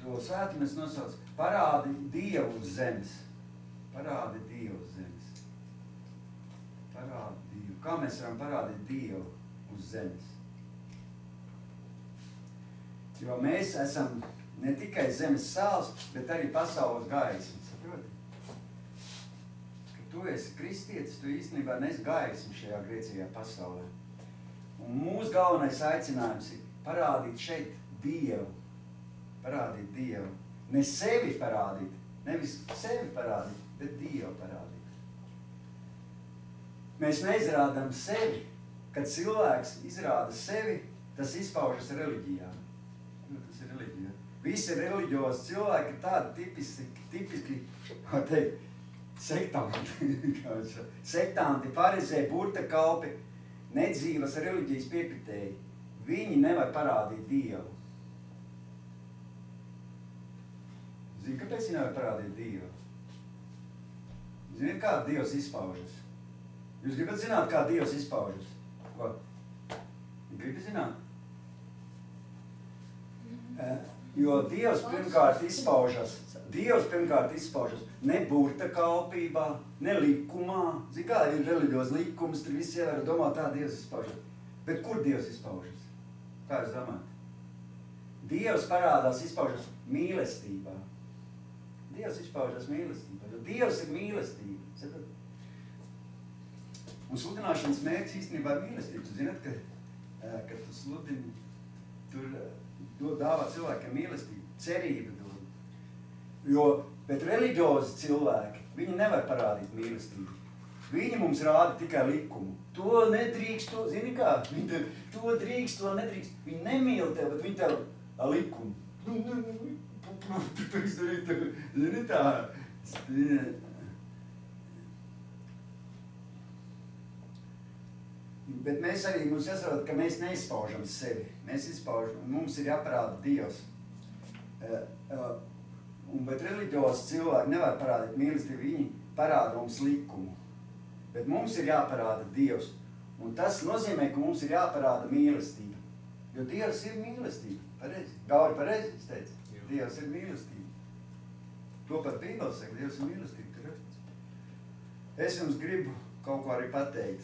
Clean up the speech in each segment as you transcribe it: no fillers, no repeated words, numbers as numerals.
to svētumu es nosaucu parādi Dievu uz zemes. Parādi Dievu uz zemes. Parādi Dievu. Kā mēs varam parādīt Dievu uz zemes? Jo mēs esam ne tikai zemes sāls, bet arī pasaules gaisma. Saproti? Ka tu esi kristietis, tu īstenībā nesi gaismu šajā grēcīgajā pasaulē. Un mūsu galvenais aicinājums ir parādīt šeit Dievu. Parādīt Dievu. Ne sevi parādīt, nevis sevi parādīt, bet Dievu parādīt. Mēs neizrādām sevi. Kad cilvēks izrāda sevi, tas izpaužas reliģijā. Tas ir reliģija. Visi reliģiozi cilvēki ir tādi tipiski, kā teikt, sektanti, farizēji, burtakalpi, nedzīvas reliģijas piekritēji. Viņi nevar parādīt Dievu. Zini, kāpēc viņi nevar parādīt Dievu? Ziniet, kā Dievs izpaužas? Jūs gribat zināt, kā Dievs izpaužas? Ko? Gribat zināt? Jo Dievs pirmkārt izpaužas ne burta kalpībā, ne likumā. Zini, kā ir reliģios likums, tur visi ievēro domā, tā Dievs izpaužas. Bet kur Dievs izpaužas? Kā jūs domājat? Dievs parādās, izpaužas mīlestībā. Dievs izpaužas mīlestībā, jo Dievs ir mīlestība. Un sludināšanas mērķis īstenībā ir mīlestība. Tu zināt, ka tu sludini, tur dāvā cilvēkiem mīlestību, cerību dod. Bet reliģiozi cilvēki, viņi nevar parādīt mīlestību. Viņi mums rāda tikai likumu. To nedrīkst, to, zini kā? To drīkst, to nedrīkst. Viņi nemīl tev, bet viņi tev likumu. Tu izdarīt, zini tā. Bet mēs arī mums jāsaprot, ka mēs neizpaužam sevi. Mēs izpaužam, mums ir jāparāda Dievs. Bet reliģiozi cilvēki nevar parādīt mīlestību, viņi parāda mums likumu. Bet mums ir jāparāda Dievs. Un tas nozīmē, ka mums ir jāparāda mīlestība. Jo Dievs ir mīlestība. Pareizi. Gauri pareizi, es teicu. Dievs ir mīlestība. To pat Bībele saka, Dievs ir mīlestība. Tur rakstīts. Es jums gribu kaut ko arī pateikt.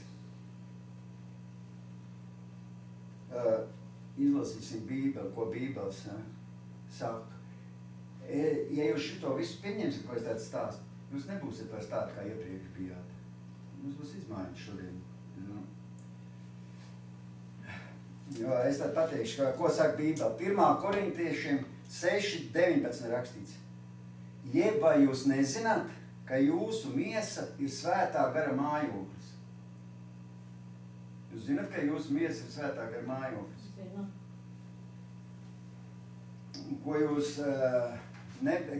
Izlasīsim Bībeli, ko Bībeles saka. Ja jūs šito visu pieņemsiet, ko es tādu stāstu, jūs nebūsiet vairs tādi, kā iepriekš bijāt. Mums būs izmaiņas šodien. Jo es tad pateikšu, ko saka Bībele. 1. Korintiešiem 6:19 rakstīts. Jeb vai jūs nezināt, ka jūsu miesa ir svētā gara mājoklis? Jūs zināt, ka jūsu miesa ir svētā gara mājoklis? Ko jūs,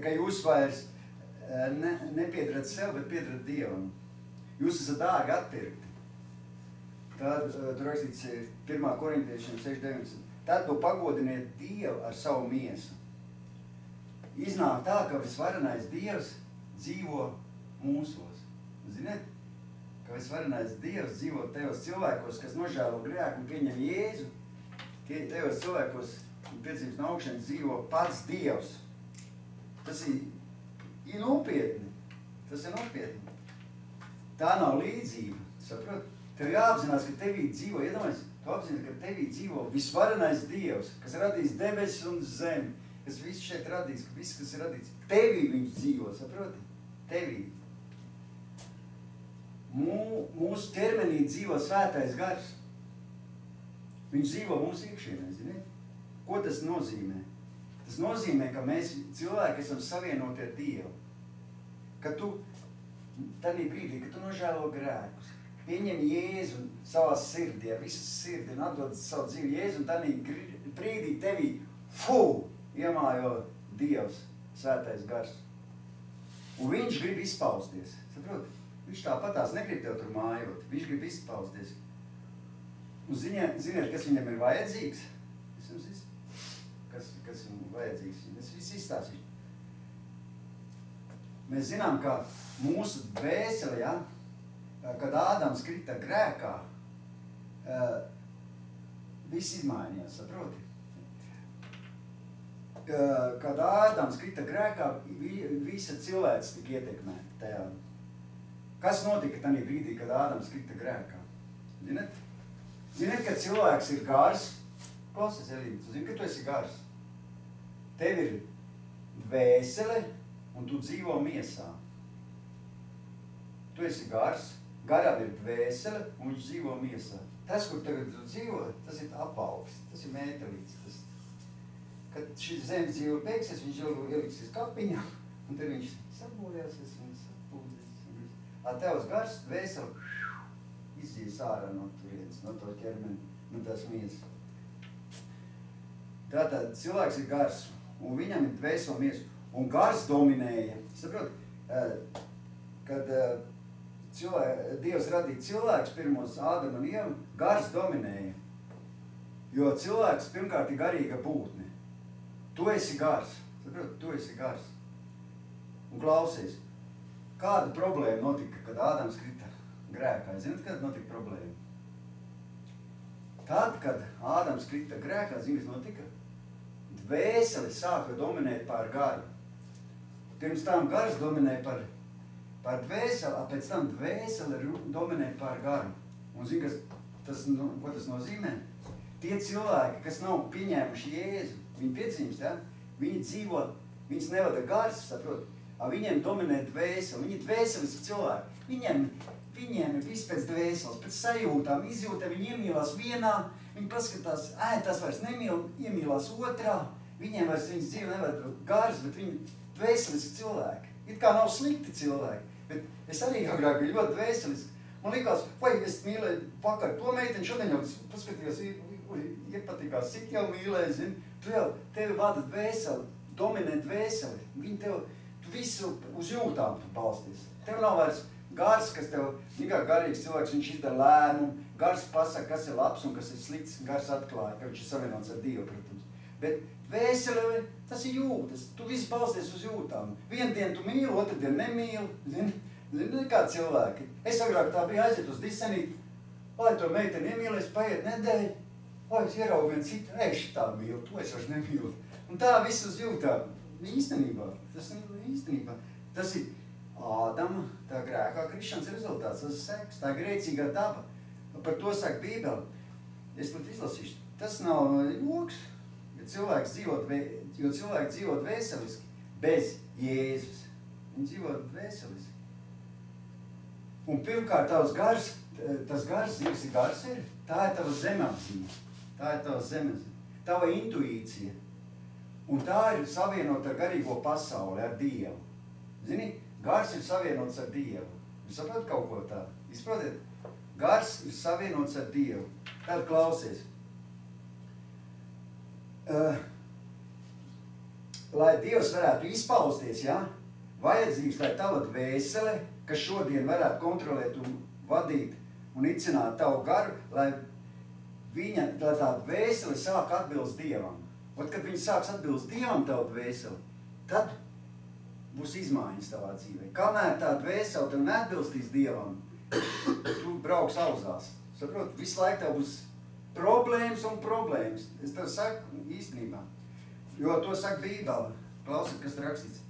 ka jūs vairs nepiedarat sev, bet piedarat Dievam. Jūs esat dārgi atpirkti. Tad tur rakstīts 1. Korintiešiem 6:19. Tad tu pagodiniet Dievu ar savu miesu. Iznāk tā, ka visvarenais Dievs dzīvo mūsos. Ziniet, ka visvarenais Dievs dzīvo tajos cilvēkos, kas nožēlo grēku un pieņem Jēzu. Tajos cilvēkos piedzimst no augšienes dzīvo pats Dievs. Tas ir nopietni. Tas ir nopietni. Tā nav līdzība. Saprot? Tev jāapzinās, ka tevī dzīvo, iedomājies, tu apzinās, ka tevī dzīvo visvarenais Dievs, kas radīs debesis un zemi, kas visu šeit radīs, ka viss, kas ir radīts, tevī viņš dzīvo, saproti? Tevī. Mūsu ķermenī dzīvo svētais gars. Viņš dzīvo mūsu iekšienē, ziniet? Ko tas nozīmē? Tas nozīmē, ka mēs cilvēki esam savienoti ar Dievu. Ka tu, tādā brīdī, ka tu nožēlo grēkus, pieņem Jēzu savā sirdī, ar visu sirdi un atdod savu dzīvi Jēzu, un tādā brīdī tevī iemājo Dievs, svētais gars. Un viņš grib izpausties, saprot? Viņš tāpatās negrib tev tur mājot, viņš grib izpausties. Un ziniet, kas viņam ir vajadzīgs? Kas viņam vajadzīgs? Es visu izstāstīšu. Mēs zinām, ka mūsu dvēseli, ja, kad Ādams krita grēkā, viss izmainījās, saproti? kad Ādams krita grēkā, visa cilvēks tika ietekmēta tajā. Kas notika tajā brīdī, kad Ādams krita grēkā? Zinat? Zinat, ka cilvēks ir gars? Klausies, Elīna, tu zini, ka tu esi gars? Tev ir dvēsele un tu dzīvo miesā. Tu esi gars, garam ir dvēsele un viņš dzīvo miesā. Tas, kur tagad tu dzīvo, tas ir apaugs, tas ir mētelīts. Kad šis zemes dzīvo beigsies, viņš jau ieliksies kapiņā, un tad viņš sabojāsies un sapūdēs. Tevs gars, dvēseli, izdzies ārā no turienes, no to ķermeni, no tās miesas. Tātad cilvēks ir gars, un viņam ir dvēseli miesa, un gars dominēja. Saprot, kad Dievs radīja cilvēks, pirmos Ādamu un Ievu, gars dominēja. Jo cilvēks pirmkārt ir garīga būtne. Tu esi gars, saprot, tu esi gars. Un klausies, kāda problēma notika, kad Ādams krita grēkā? Zināt, kad notika problēma? Tad, kad Ādams krita grēkā, zināt, kas notika? Dvēseli sāka dominēt pār garu. Pirms tam gars dominēja par dvēseli, pēc tam dvēseli dominē pār garu. Un zināt, ko tas nozīmē? Tie cilvēki, kas nav pieņēmuši Jēzu, viņi piedzimst, ja? Viņi dzīvo, viņas nevada gars, saprot, viņiem dominē dvēseli, viņi ir dvēseliski cilvēki. Viņiem ir viss pēc dvēseles, pēc sajūtām, izjūtām, viņi iemīlās vienā, viņi paskatās, tas vairs nemīl, iemīlās otrā, viņiem vairs viņas dzīve nevada gars, bet viņi dvēseliski cilvēki. It kā nav slikti cilvēki, bet es arī agrāk biju ļoti dvēseliski. Man likās, vai es mīlēju vakar to meiteni, šodien jau paskatījos, iepatikās, cik jau mīlēju, zini. Tu jau, tevi vada dvēseli, dominē dvēseli. Viņi tu visu uz jūtām tu balsties. Tev nav vairs gars, kas tev, nikā garīgs cilvēks, viņš izdara lēmumu, gars pasaka, kas ir labs un kas ir slikts, gars atklāja, ka viņš ir savienots ar Dievu, protams. Bet dvēseli, tas ir jūtas, tu visu balsties uz jūtām. Vienu dienu tu mīli, otru dienu nemīli, zini, kā cilvēki. Es agrāk tā bija aiziet uz disenīti, lai to meiteni iemīlēs, paiet nedēļu, lai es ieraugu vienu citu, šitā mīlu, to es vairs nemīlu. Un tā visu uz jūtām. Īstenībā, tas ir Ādama, tā grēkā krišanas rezultāts, tas ir seks, tā grēcīgā daba. Par to saka Bībele. Es pat izlasīšu. Tas nav joks, jo cilvēks dzīvo dvēseliski bez Jēzus. Viņi dzīvo dvēseliski. Un pirmkārt, tas gars, zini, gars ir, tā ir tava zemapziņa. Tā ir tava zemapziņa, tava intuīcija. Un tā ir savienota ar garīgo pasauli, ar Dievu. Zini, gars ir savienots ar Dievu. Jūs saprotat kaut ko tā? Izprotiet? Gars ir savienots ar Dievu. Tad klausies. Lai Dievs varētu izpausties, ja? Vajadzīgs, lai tava dvēsele, kas šodien varētu kontrolēt un vadīt un icināt tavu garu, lai tā dvēsele sāk atbilst Dievam. Un, kad viņi sāks atbilst Dievam tavu dvēseli, tad būs izmaiņas tavā dzīvē. Kamēr tā dvēsele tev neatbilstīs Dievam, tu brauks auzās. Saprot, visu laiku tev būs problēmas un problēmas. Es tev saku īstenībā, jo to saka Bībele. Klausiet, kas rakstīts.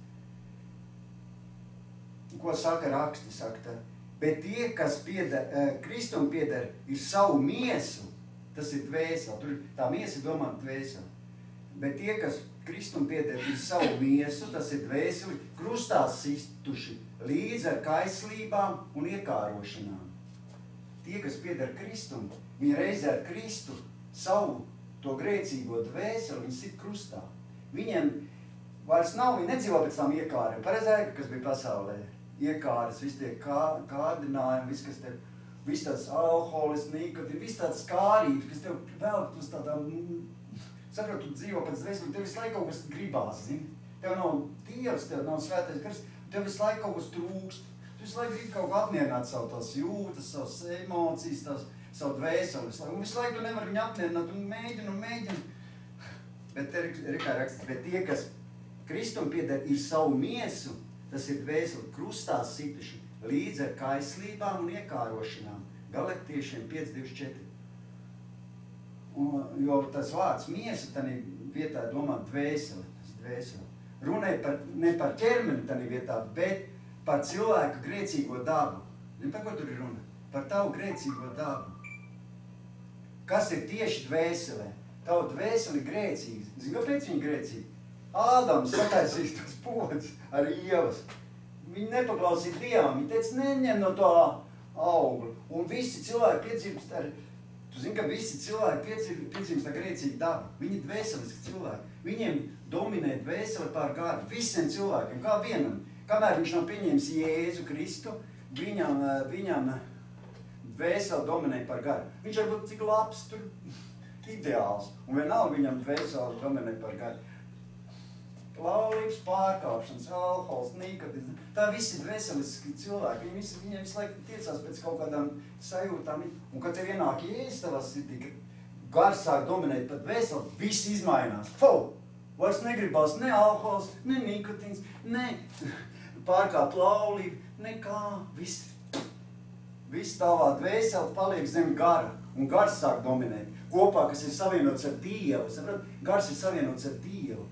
Ko saka raksti, saka tā. Bet tie, kas Kristum pieder, ir savu miesu, tas ir dvēseli. Tur tā miesa domā dvēseli. Bet tie, kas Kristum pieder, ir savu miesu, tas ir dvēseli, krustā sistuši līdz ar kaislībām un iekārošanām. Tie, kas pieder Kristum, viņi reizē ar Kristu savu to grēcīgo dvēseli, viņi sit krustā. Viņiem vairs nav, viņi nedzīvo pēc tām iekāriem. Pareizēji, kas bija pasaulē. Iekāras, visi tie kārdinājumi, viss tāds alkoholis, nikotīni, viss tāds kārības, kas tev velk uz tādām, saprot, tu dzīvo pēc dvēseli, tev visu laiku kaut kas gribās, zini? Tev nav Dievs, tev nav svētais gars, tev visu laiku kaut kas trūkst. Tu visu laiku gribi kaut ko apmierināt savu tās jūtas, savas emocijas, savu dvēseli. Un visu laiku tu nevar viņu apmierināt un mēģini. Bet te ir kā rakstīts, bet tie, kas Kristum pieder, ir savu miesu, tas ir dvēseli krustā situši līdz ar kaislībām un iekārošanām. Galatiešiem 5:24. Jo tas vārds miesa, tad vietā domā dvēseli. dvēseli. Runāja ne par ķermeni tādā vietā, bet par cilvēku grēcīgo dabu. Zini, par ko tur ir runa? Par tavu grēcīgo dabu. Kas ir tieši dvēselē? Tavu dvēseli grēcīgs. Zini, kāpēc viņi grēcīgi? Ādams sataisīs tos podus ar Ievas. Viņi nepaklausīja Dievam. Viņi teica, neņem no to augļu. Un visi cilvēki piedzimst ar... Tu zini, ka visi cilvēki piedzimst ar grēcīgu dabu. Viņi dvēseliski cilvēki. Viņiem dominē dvēseli pār garu. Visiem cilvēkiem, kā vienam. Kamēr viņš nav pieņēmis Jēzu Kristu, viņam dvēseli dominē pār garu. Viņš var būt cik labs, tur ideāls. Un vienalga viņam dvēseli dominē pār garu. Laulības pārkāpšanas, alkohols, nikotīns. Tā visi dvēseliski cilvēki. Viņiem visu laiku tiecās pēc kaut kādām sajūtām. Un kad tev ienāk Jēzus tavā sirdī, kad gars sāk dominēt pat dvēseli, viss izmainās. Fau! Vairs negribās ne alkohols, ne nikotīns, ne pārkāpt laulību, nekā. Viss tavā dvēseli paliek zem gara. Un gars sāk dominēt. Kopā, kas ir savienots ar Dievu. Saprot? Gars ir savienots ar Dievu.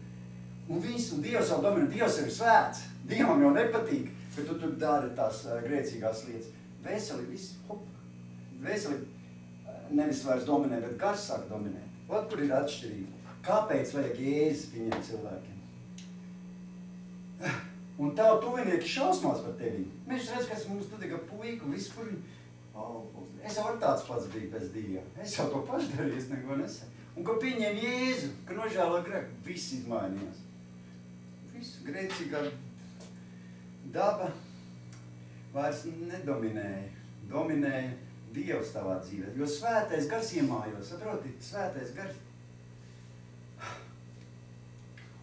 Un Dievs jau dominē, Dievs ir svēts. Dievam jau nepatīk, ka tu tur dari tās grēcīgās lietas. Dvēseli viss, hop. Dvēseli nevis vairs dominē, bet gars sāk dominēt. Ot, kur ir atšķirība. Kāpēc vajag Jēzus viņiem cilvēkiem? Un tavu tuvinieki šausmās par tevi. Mēs redz, kas mums tu tikai puiku, visu, kur viņi... Es jau ar tāds pats biju bez Dieva. Es jau to pašu darīju, es neko nesaku. Un, ka pieņem Jēzu, ka nožēlo grēku, viss izmainījās. Viss grēcīgā daba vairs nedominēja. Dominēja Dievs tavā dzīvē. Jo svētais gars iemājos, saproti? Svētais gars.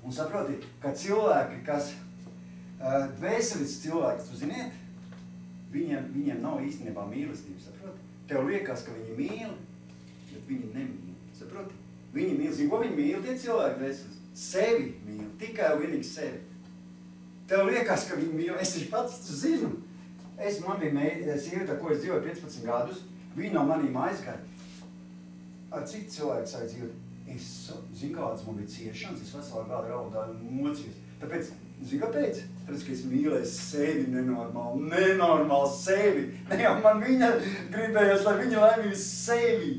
Un saproti, ka cilvēki, kas dvēselis cilvēks, tu ziniet, viņiem nav īstenībā mīlestības, saproti? Tev liekas, ka viņi mīl, bet viņi nemīl, saproti? Viņi mīl, zini, ko viņi mīl, tie cilvēki dvēselis? Sevi mīl, tikai un vienīgi sevi. Tev liekas, ka viņi mīl, es taču pats zinu. Man bija sieviete, ko es dzīvoju 15 gadus, viņa no manīm aizgāja. Ar citu cilvēku sāk dzīvot. Es zinu, kādas man bija ciešanas, es veselu gadu raudāju un mocījos. Tāpēc, zinu, kāpēc? Tāpēc, ka es mīlēju sevi nenormāli sevi. Ne jau man viņa gribējās, lai viņa laimīja sevi.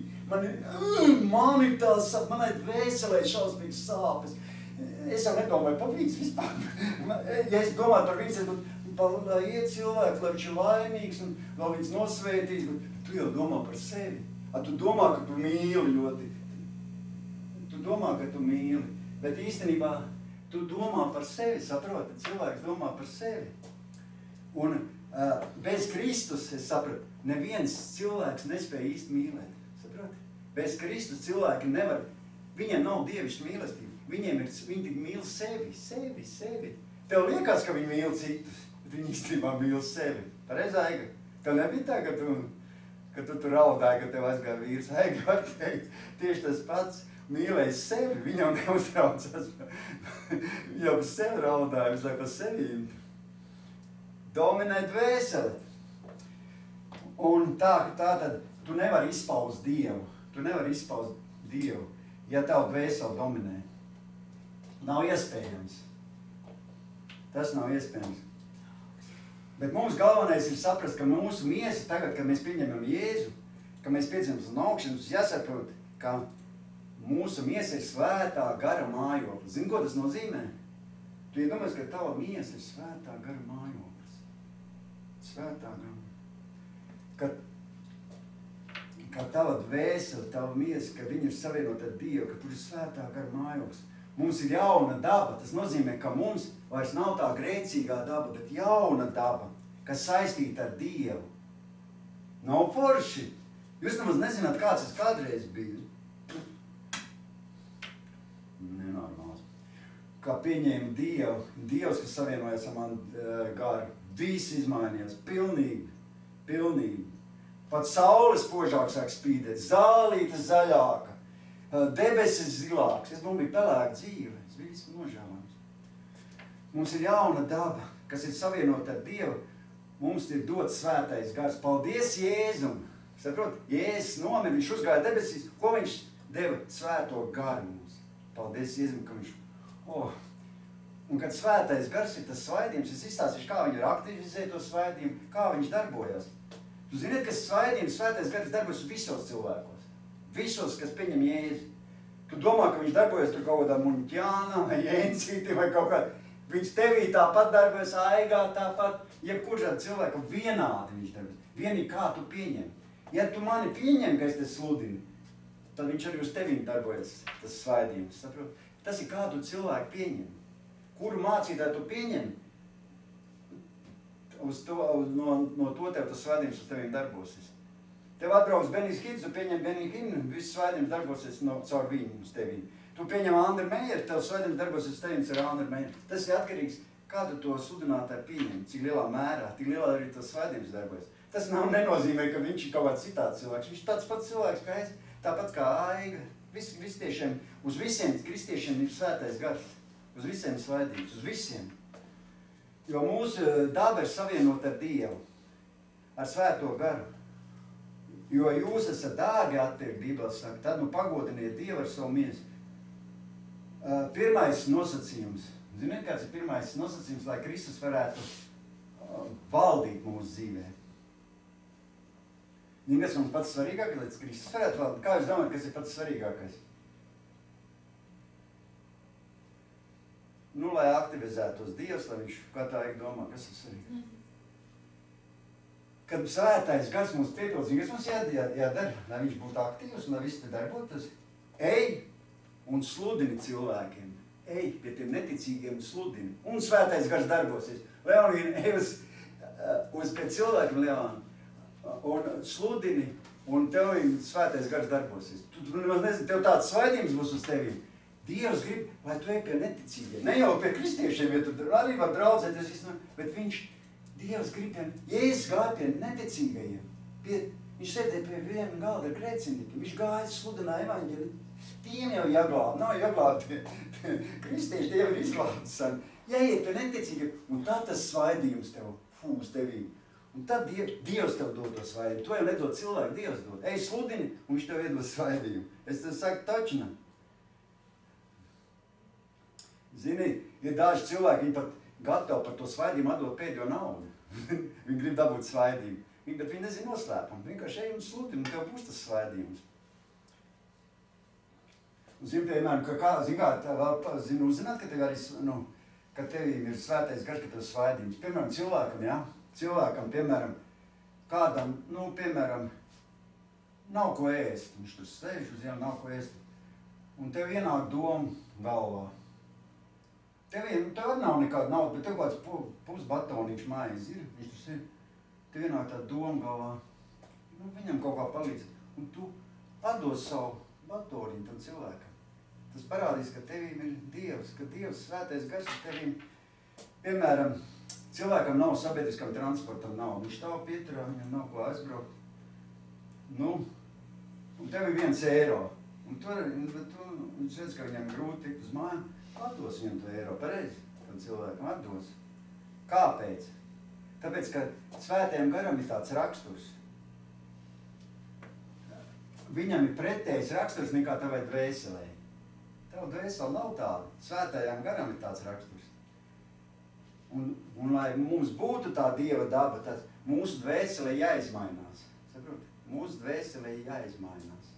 Man ir tās, manai dvēselē šausmīgas sāpes. Es jau nedomāju par viņas vispār. Ja es domāju par viņas, es būtu, lai iet cilvēks, lai viņš ir laimīgs un lai viņas nosvētīts, bet tu jau domā par sevi. Tu domā, ka tu mīli ļoti. Tu domā, ka tu mīli, bet īstenībā tu domā par sevi, saproti? Cilvēks domā par sevi. Un bez Kristus, es sapratu, neviens cilvēks nespēja īsti mīlēt. Saproti? Bez Kristus cilvēki nevar, viņiem nav dievišķa mīlestība. Viņi tik mīl sevi. Tev liekas, ka viņi mīl citus, bet viņi īstenībā mīl sevi. Pareizi, Aiga? Tev nebija tā, ka tu tur raudāji, ka tev aizgāja vīrs. Aiga, var teikt, tieši tas pats mīlēja sevi, viņam neuztraucās. Jau par sevi raudāja, visu laiku par sevi. Dominē dvēseli. Un tātad tu nevari izpaust Dievu. Ja tavu dvēseli dominē. Nav iespējams. Tas nav iespējams. Bet mums galvenais ir saprast, ka mūsu miesa tagad, kad mēs pieņemam Jēzu, ka mēs piedzimstam no augšas, mums jāsaprot, ka mūsu miesa ir svētā gara mājoklis. Zini, ko tas nozīmē? Tu iedomājies, ka tava miesa ir svētā gara mājoklis. Svētā gara. Ka tava dvēsele, tava miesa, ka viņa ir savienota ar Dievu, ka tur ir svētā gara mājoklis. Mums ir jauna daba, tas nozīmē, ka mums vairs nav tā grēcīgā daba, bet jauna daba, kas saistīta ar Dievu. Nav forši. Jūs nemaz nezināt, kāds es kādreiz biju. Nenormāls. Kā pieņēma Dievu, Dievs, kas savienojas ar mani garu, viss izmainījās, pilnīgi. Pat saules spožāk sāk spīdēt, zālīte zaļāka. Debesis zilāks, man bija pelēka dzīve, es biju visu nožēlams. Mums ir jauna daba, kas ir savienota ar Dievu, mums ir dots svētais gars. Paldies Jēzum! Saprot, Jēzus nomira, viņš uzgāja debesīs, ko viņš deva svēto garu mums. Paldies Jēzum, ka viņš, Un kad svētais gars ir tas svaidījums, es izstāstīšu, kā viņi ir aktivizē to svaidījumu, kā viņš darbojas. Tu ziniet, ka svaidījums, svētais gars darbojas visos cilvēkos. Visos, kas pieņem Jēzu. Tu domā, ka viņš darbojas tur kaut kādā muņķānā vai jēncītī vai kaut kā. Viņš tevī tāpat darbojas, aigā tāpat. Jebkurš ar cilvēku vienādi viņš darbojas. Vienīgi kā tu pieņem. Ja tu mani pieņem, ka es te sludinu, tad viņš arī uz tevī darbojas, tas svaidījums. Saprot? Tas ir kā tu cilvēku pieņem. Kuru mācītāju tu pieņem, no to tev tas svētījums uz tevīm darbosies. Tev atbrauc Benijs Hidds, tu pieņem Beniju Himnu, viss svētījums darbosies caur viņu uz tevīm. Tu pieņem Andru Meijeru, tev svētījums darbosies uz tevīm caur Andru Meijeru. Tas ir atkarīgs, kā tu to sludinātāju pieņem, cik lielā mērā, tik lielā arī tas svētījums darbojas. Tas nenozīmē, ka viņš ir kaut kāds citāds cilvēks. Viņš ir tāds pats cilvēks kā es, tāpat kā Aiga. Uz visiem kristiešiem ir svētais gars. Uz visiem svaidījums, uz visiem. Jo mūsu daba ir savienota ar Dievu, ar svēto garu. Jo jūs esat dārgi atpirkti, Bībeles saka, tad nu pagodiniet Dievu ar savu miesu. Pirmais nosacījums. Ziniet, kāds ir pirmais nosacījums, lai Kristus varētu valdīt mūsu dzīvē? Ziniet, kas mums pats svarīgākais, lai Kristus varētu valdīt? Kā jūs domājat, kas ir pats svarīgākais? Nu, lai aktivizētos Dievs, lai viņš katrā laikā domā, kas ir svarīgi. Kad svētais gars mums piepildz, kas mums jādara, lai viņš būtu aktīvs un lai viss te darbotos, ej un sludini cilvēkiem. Ej pie tiem neticīgiem sludini. Un svētais gars darbosies. Leonīna, ej uz pie cilvēkiem, Leonīna, un sludini, un tev svētais gars darbosies. Tu nemaz nezini, tev tāds svaidījums būs uz tevīm. Dievs grib, lai tu ej pie neticīgiem. Ne jau pie kristiešiem, ja tu arī var draudzēties, bet Dievs grib, Jēzus gāja pie neticīgajiem. Viņš sēdēja pie viena galda ar grēciniekiem. Viņš gāja sludināja evaņģeli. Tiem jau jāglāb, nav jāglāb kristieši, tie jau ir izglābts. Jāiet pie neticīgiem, un tā tas svaidījums tev fūs tevī. Un tad Dievs tev dod to svaidījumu. To jau nedod cilvēku, Dievs dod. Ej sludini, un viņš tev iedos svaidījumu. Es tev saku tačnam. Zini, ir daži cilvēki, viņi pat gatavi par to svaidījumu atdot pēdējo naudu. Viņi grib dabūt svaidījumu. Bet viņi nezina noslēpumu. Vienkārši ej un sludini, un tev būs tas svaidījums. Un zini, piemēram, zināt, ka tev arī, ka tevīm ir svētais gars, ka tev svaidījums. Piemēram, cilvēkam, piemēram, kādam, piemēram, nav ko ēst. Viņš tur sēž uz jau, nav ko ēst. Un tev ienāk doma galvā. Tev nav nekāda nauda, bet tev kāds pusbatoniņš maizi ir. Viņš tur sēž. Tev ienāk tā doma galvā. Viņam kaut kā palīdz. Un tu atdos savu batoriņu tam cilvēkam. Tas parādīs, ka tevīm ir Dievs, ka Dievs svētais gars ir tevīm. Piemēram, cilvēkam nav sabiedriskam transportam nav. Viņš stāv pieturā, viņam nav ko aizbraukt. Un tev ir 1 eiro. Un viņš redz, ka viņam grūti tikt uz māju. Atdos viņam to eiro, pareizi, tam cilvēkam atdos. Kāpēc? Tāpēc, ka svētajam garam ir tāds raksturs. Viņam ir pretējs raksturs nekā tavai dvēselē. Tava dvēsele nav tāda. Svētajam garam ir tāds raksturs. Un lai mums būtu tā Dieva daba, tad mūsu dvēselē jāizmainās. Saprot? Mūsu dvēselē jāizmainās.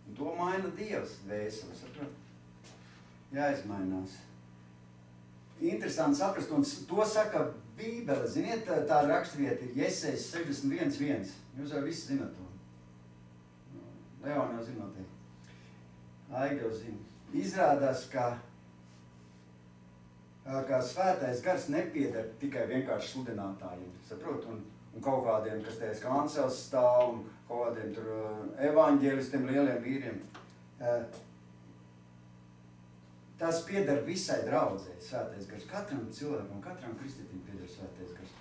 Un to maina Dievs dvēseli, saprot? Jāizmainās. Interesanti saprast, un to saka Bībele. Ziniet, tā rakstvieta ir Jesejas 61.1. Jūs jau visi zināt to. Leona jau zināt. Aiga jau zina. Izrādās, ka svētais gars nepieder tikai vienkārši sludinātājiem. Saprot? Un kaut kādiem, kas teiks kancels stāv, un kaut kādiem tur evaņģēlistiem, lieliem vīriem. Tas pieder visai draudzei, svētais gars. Katram cilvēkam, katram kristietim pieder svētais gars.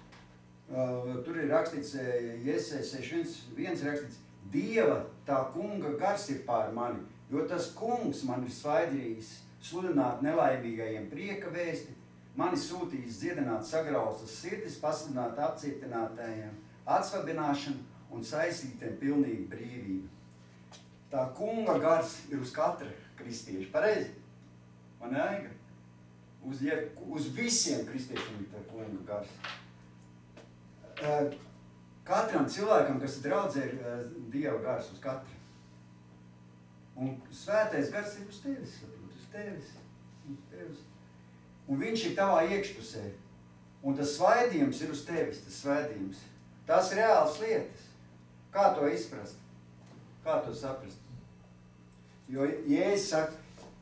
Tur ir rakstīts, Jesejas 61 rakstīts, Dieva tā kunga gars ir pār mani, jo tas kungs man ir svaidījis sludināt nelaimīgajiem prieka vēsti, mani sūtījis dziedināt sagraustas sirdis, pasludināt apcietinātājiem atsvabināšanu un saistītiem pilnīgu brīvību. Tā kunga gars ir uz katra kristieša, pareizi? Man aiga. uz visiem kristiešiem ir tā kunga gars. Katram cilvēkam, kas ir draudzē, ir Dieva gars uz katru. Un svētais gars ir uz tevis, uz tevis. Un viņš ir tavā iekšpusē. Un tas svaidījums ir uz tevis, tas svaidījums. Tas ir reāls lietas. Kā to izprast? Kā to saprast? Jo Jēzus saka,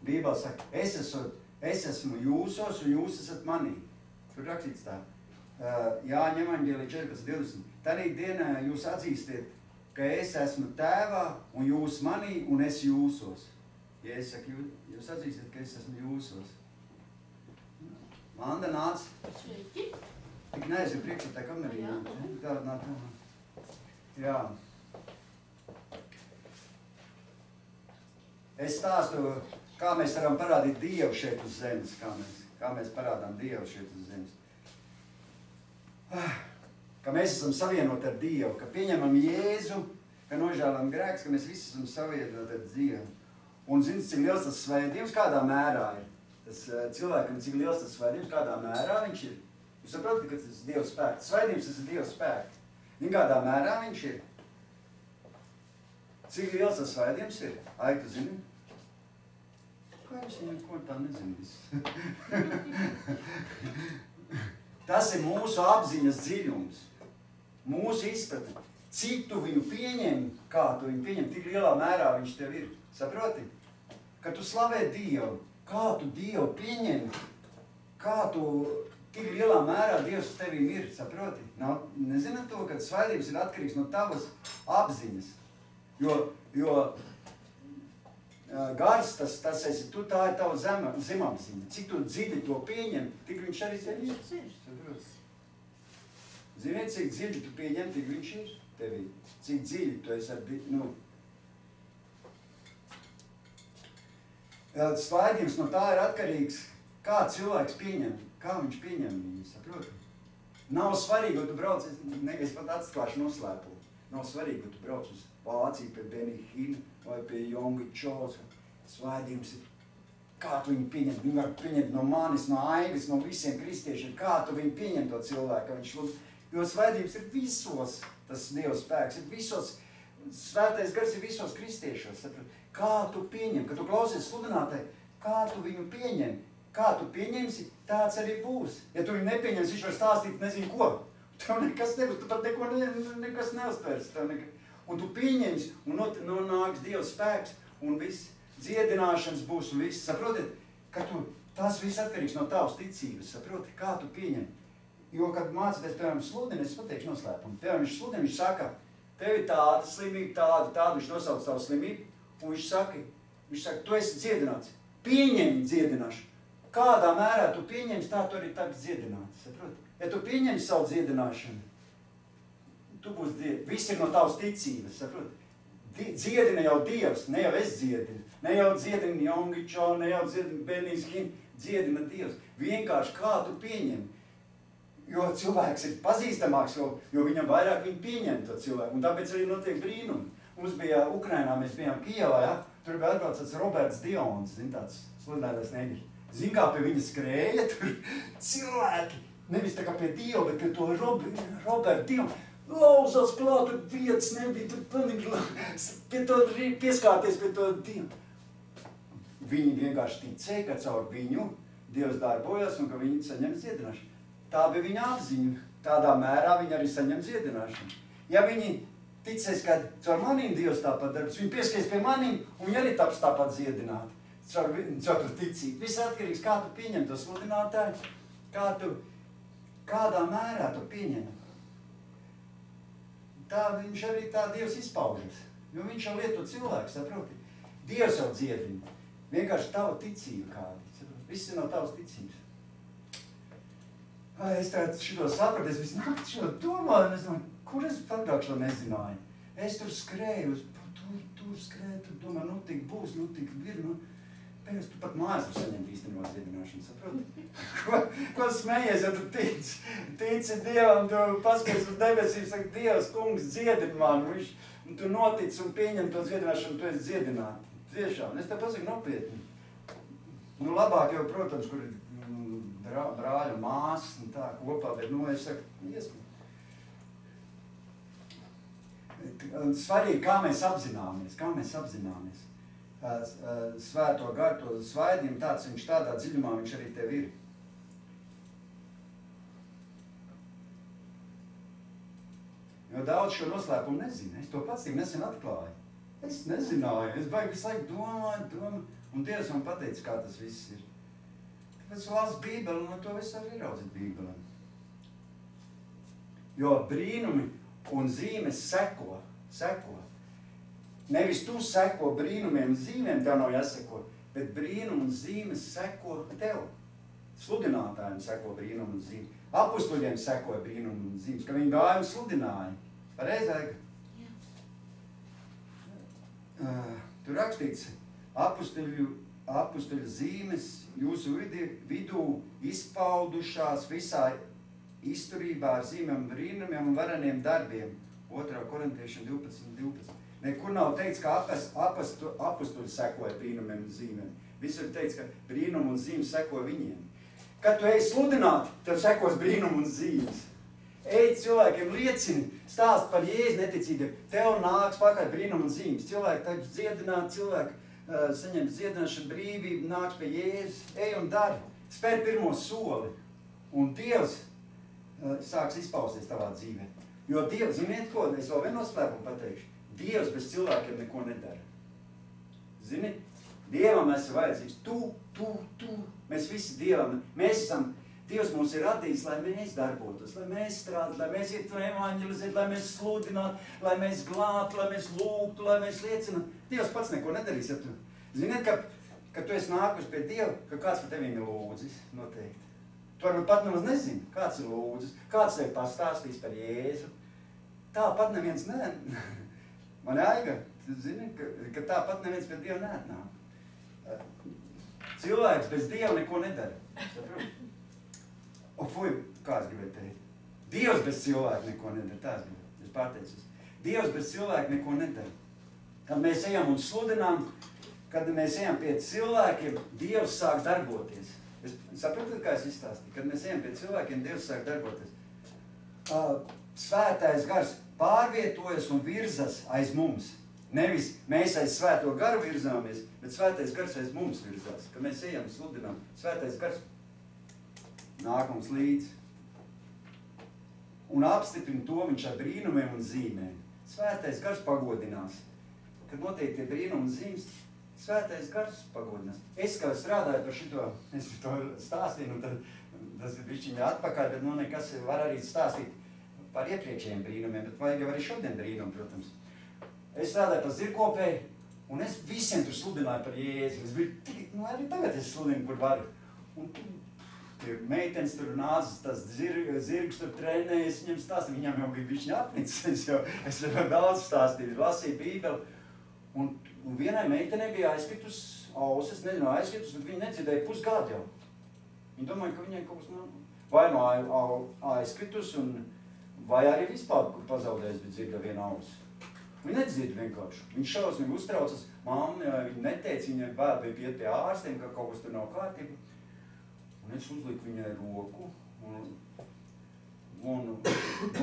Bībele saka, es esmu jūsos un jūs esat manī. Tur rakstīts tā. Jāņa evaņģēlija 14:20. Tanī dienā jūs atzīstiet, ka es esmu tēvā un jūs manī un es jūsos. Jēzus saka, jūs atzīstiet, ka es esmu jūsos. Manda nāc. Sveiki. Tik neaizvi priekšā tā kamerīna. Jā. Es stāstu, kā mēs varam parādīt Dievu šeit uz zemes. Kā mēs parādām Dievu šeit uz zemes. Ka mēs esam savienoti ar Dievu, ka pieņemam Jēzu, ka nožēlam grēks, ka mēs visi esam savienoti ar Dievu. Un zini, cik liels tas svētījums, kādā mērā ir. Tas cilvēkam, cik liels tas svētījums, kādā mērā viņš ir. Jūs saprotat, ka tas ir Dieva spēks. Svētījums tas ir Dieva spēks. Zini, kādā mērā viņš ir. Cik liels tas svētījums ir? Ai, tu zini? Kā es neko tā nezinu visu? Tas ir mūsu apziņas dziļums. Mūsu izpratne. Cik tu viņu pieņem, kā tu viņu pieņem, tik lielā mērā viņš tev ir. Saproti? Ka tu slavē Dievu. Kā tu Dievu pieņem, kā tu tik lielā mērā Dievs uz tevīm ir, saproti? Nezināt to, ka svētības ir atkarīgs no tavas apziņas. Jo gars, tas esi tu, tā ir tava zemapziņa. Cik tu dziļi to pieņem, tik viņš arī ir. Ziniet, cik dziļi tu pieņem, tik viņš ir tevī. Cik dziļi tu esi ar Svaidījums no tā ir atkarīgs, kā cilvēks pieņem, kā viņš pieņem viņu, saproti? Nav svarīgi, ka tu brauc, es pat atklāšu noslēpumu. Nav svarīgi, ka tu brauc uz Vāciju pie Benny Hill vai pie Jongi Čols. Svaidījums ir, kā tu viņu pieņem. Viņu var pieņemt no manis, no Aigas, no visiem kristiešiem. Kā tu viņu pieņem to cilvēku? Jo svaidījums ir visos, tas Dieva spēks ir visos. Svētais gars ir visos kristiešos. Kā tu pieņem, kad tu klausies sludinātāji, kā tu viņu pieņem, kā tu pieņemsi, tāds arī būs. Ja tu viņu nepieņemsi, viņš var stāstīt nezinu ko. Tev nekas nebūs, tu pat nekas neuztvers. Un tu pieņemsi, un nāks Dieva spēks, un viss dziedināšanas būs, un viss. Saprotiet, ka tas viss atkarīgs no tavas ticības. Saproti, kā tu pieņem. Jo, kad mācīties, piemēram, sludini, es pateikšu noslēpumu. Piemēram, viņš sludina, viņš saka, tev ir tāda slimība, tāda, viņš nosauc tavu slimību, un viņš saka, tu esi dziedināts. Pieņem dziedināšanu. Kādā mērā tu pieņemsi, tā tu arī taps dziedināts. Saproti? Ja tu pieņemsi savu dziedināšanu, tu būsi dziedināts. Viss ir no tavas ticības, saproti? Dziedina jau Dievs, ne jau es dziedinu. Ne jau dziedina Jongi Čo, ne jau dziedina Benijs Hin, dziedina Dievs. Vienkārši kā tu pieņem. Jo cilvēks ir pazīstamāks, jo viņam vairāk viņi pieņem to cilvēku. Un tāpēc arī notiek brīnumi. Mums bija Ukrainā, mēs bijām Kijevā, ja? Tur bija atbraucats Roberts Dions, zin, tāds sludinātājs neģis. Zin, kā pie viņa skrēja tur cilvēki. Nevis tā kā pie Dieva, bet pie to Roberta Dionu. Lauzās klāt, tur vietas nebija, tur pieskāties pie to Dievu. Viņi vienkārši ticēja, ka caur viņu Dievs darbojas un ka viņi saņem dziedināšanu. Tā bija viņa apziņa. Tādā mērā viņi arī saņem dziedināšanu. Ja viņi ticēs, ka caur manīm Dievs tāpat darbs, viņi pieskaties pie manīm un viņi arī taps tāpat dziedināti. Caur ticību. Viss atkarīgs, kā tu pieņem to sludinātāju, kādā mērā tu pieņem. Tā viņš arī tā Dievs izpaužas. Jo viņš jau lieto cilvēku, saproti. Dievs jau dziedina. Vienkārši tava ticība kāda. Viss ir no tavas ticības. Es tagad šito sapratu, es visu nakti šito domāju, un es domāju, kur es agrāk šo nezināju. Es tur skrēju, tur skrēju, tur domāju, nu tik būs, nu tik ir, nu. Pēc tu pat mājās var saņemt īstenībā dziedināšanu, saproti? Ko smējies, ja tu tici Dievam, tu paskaties uz debesīm, saka, Dievs, kungs, dziedini mani, un tu notic un pieņem to dziedināšanu, tu esi dziedināti. Tiešām, es te pasaku nopietni. Nu, labāk jau, protams, kur brāļu māsas un tā kopā, bet, es saku, svarīgi, kā mēs apzināmies. Svēto garu, to svaidījumu, viņš tādā dziļumā, viņš arī tev ir. Jo daudz šo noslēpumu nezina. Es to pats tik nesen atklāju. Es nezināju, es baigi visu laiku domāju, un Dievs man pateica, kā tas viss ir. Tāpēc lasu Bībeli, un to visu arī ieraudzīt Bībelē. Jo brīnumi un zīmes seko. Nevis tu seko brīnumiem un zīmēm, tev nav jāseko, bet brīnumi un zīmes seko tev. Sludinātājiem seko brīnumi un zīmes. Apustuļiem sekoja brīnumi un zīmes, ka viņi gāja un sludināja. Pareizāk? Tur rakstīts, apustuļu zīmes jūsu vidū izpaudušās visā izturībā ar zīmēm, brīnumiem un vareniem darbiem. 2. Korintiešiem 12. Nekur nav teikts, ka apustuļi sekoja brīnumiem un zīmēm. Visur teikts, ka brīnumi un zīmes sekoja viņiem. Kad tu ej sludināt, tev sekos brīnumi un zīmes. Ej cilvēkiem liecini, stāst par Jēzu neticīgiem. Tev nāks pakaļ brīnumi un zīmes. Cilvēki taču dziedināt, cilvēki saņems dziedināšanu brīvību, nāks pie Jēzus. Ej un dari, spēr pirmo soli. Un Dievs sāks izpausties tavā dzīvē. Jo Dievs, ziniet ko, es vēl vienu noslēpumu pateikšu. Dievs bez cilvēkiem neko nedara. Zini, Dievam mēs ir vajadzīgs. Tu. Mēs visi Dievam, Dievs mūs ir radījis, lai mēs darbotos, lai mēs strādātu, lai mēs ietu evaņģelizētu, lai mēs sludinātu, lai mēs glābtu, lai mēs lūgtu, lai mēs liecinātu. Dievs pats neko nedarīs, ja tu. Ziniet, ka tu esi nākus pie Dieva, ka kāds par tevīm ir lūdzis, noteikti. Tu varbūt pat nemaz nezini, kāds ir lūdzis, kāds tev pastāstīs par Jēzu. Tāpat neviens Man aiga, tu zini, ka tāpat neviens pie Dieva neatnāk. Cilvēks bez Dieva neko nedara. Kāds gribēja teikt? Dievs bez cilvēka neko nedara. Tā es pārteicu. Dievs bez cilvēka neko nedara. Kad mēs ejam un sludinām, kad mēs ejam pie cilvēkiem, Dievs sāk darboties. Es saprotu, kā es izstāstīju. Kad mēs ejam pie cilvēkiem, Dievs sāk darboties. Svētais gars pārvietojas un virzas aiz mums. Nevis mēs aiz svēto garu virzāmies, bet svētais gars aiz mums virzās. Kad mēs ejam sludinām, svētais gars nāk mums līdzi. Un apstiprina to viņš ar brīnumiem un zīmēm. Svētais gars pagodinās. Kad notiek tie brīnumi un zīmes, svētais gars pagodinās. Es, kā strādāju par šito, es to stāstīju, un tad, tas ir bišķiņa atpakaļ, bet nekas var arī stāstīt par iepriekšējiem brīnumiem, bet vajag jau arī šodien brīnumu, protams. Es strādāju par zirgkopēju, un es visiem tur sludināju par Jēzu. Es biju, arī tagad es sludinu, kur varu. Un tie meitenes tur nāca, tas zirgs tur trenējas, viņam stāstīja, viņam jau bija bišķiņa apnicis, es jau daudz stāstīju, lasīju Bībeli. Un vienai meitenei bija aizkritus ausis, nezinu, aizkritus, bet viņa nedzirdēja pusgadu jau. Viņa domāja, ka viņai kaut kas vai no aizkritus, vai arī vispār, kur pazaudējis, bet dzirda viena ausis. Viņa nedzird vienkārši. Viņa šausmīgi uztraucas, mamma, viņa neteica, viņa vēl bija iet pie ārstiem, ka kaut kas tur nav kārtība. Un es uzliku viņai roku, un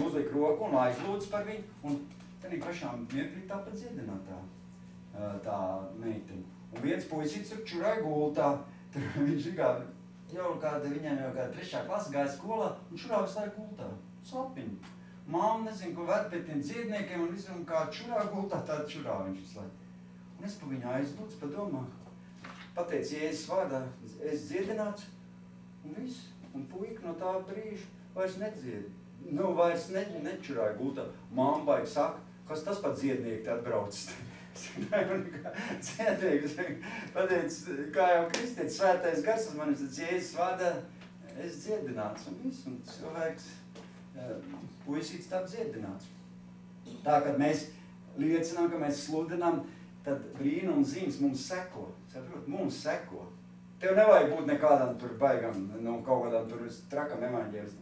uzliku roku un aizlūdzu par viņu, un tad pašām mirklī tāpat dziedināt tā meiteni. Un viens puisīts tur čurai gultā, tur viņš jau viņam jau kāda 3. klasa gāja skolā, un čurā visu laiku gultā, slapiņu. Māma nezinu, ko ved pie tiem dziedniekiem, un visam kā čurā gultā, tāda čurā viņš visu laiku. Un es pa viņu aizlūdzu, padomā, pateicu Jēzus vārdā, es dziedināts, un viss. Un puika no tā brīža vairs nedzied. Vairs nečurāja gultā. Māma baigi saka, kas tas pat dziednieki te atbraucis. Dziednieks, pateic, kā jau kristietis, svētais gars, man ir Jēzus vārdā, es dziedināts, un viss, un cilvēks, puisīts tā dziedināts. Tā, kad mēs liecinām, ka mēs sludinām, tad brīnumi un zīmes mums seko. Saprot, mums seko. Tev nevajag būt nekādam tur baigam, kaut kādam tur trakam evaņģēlis.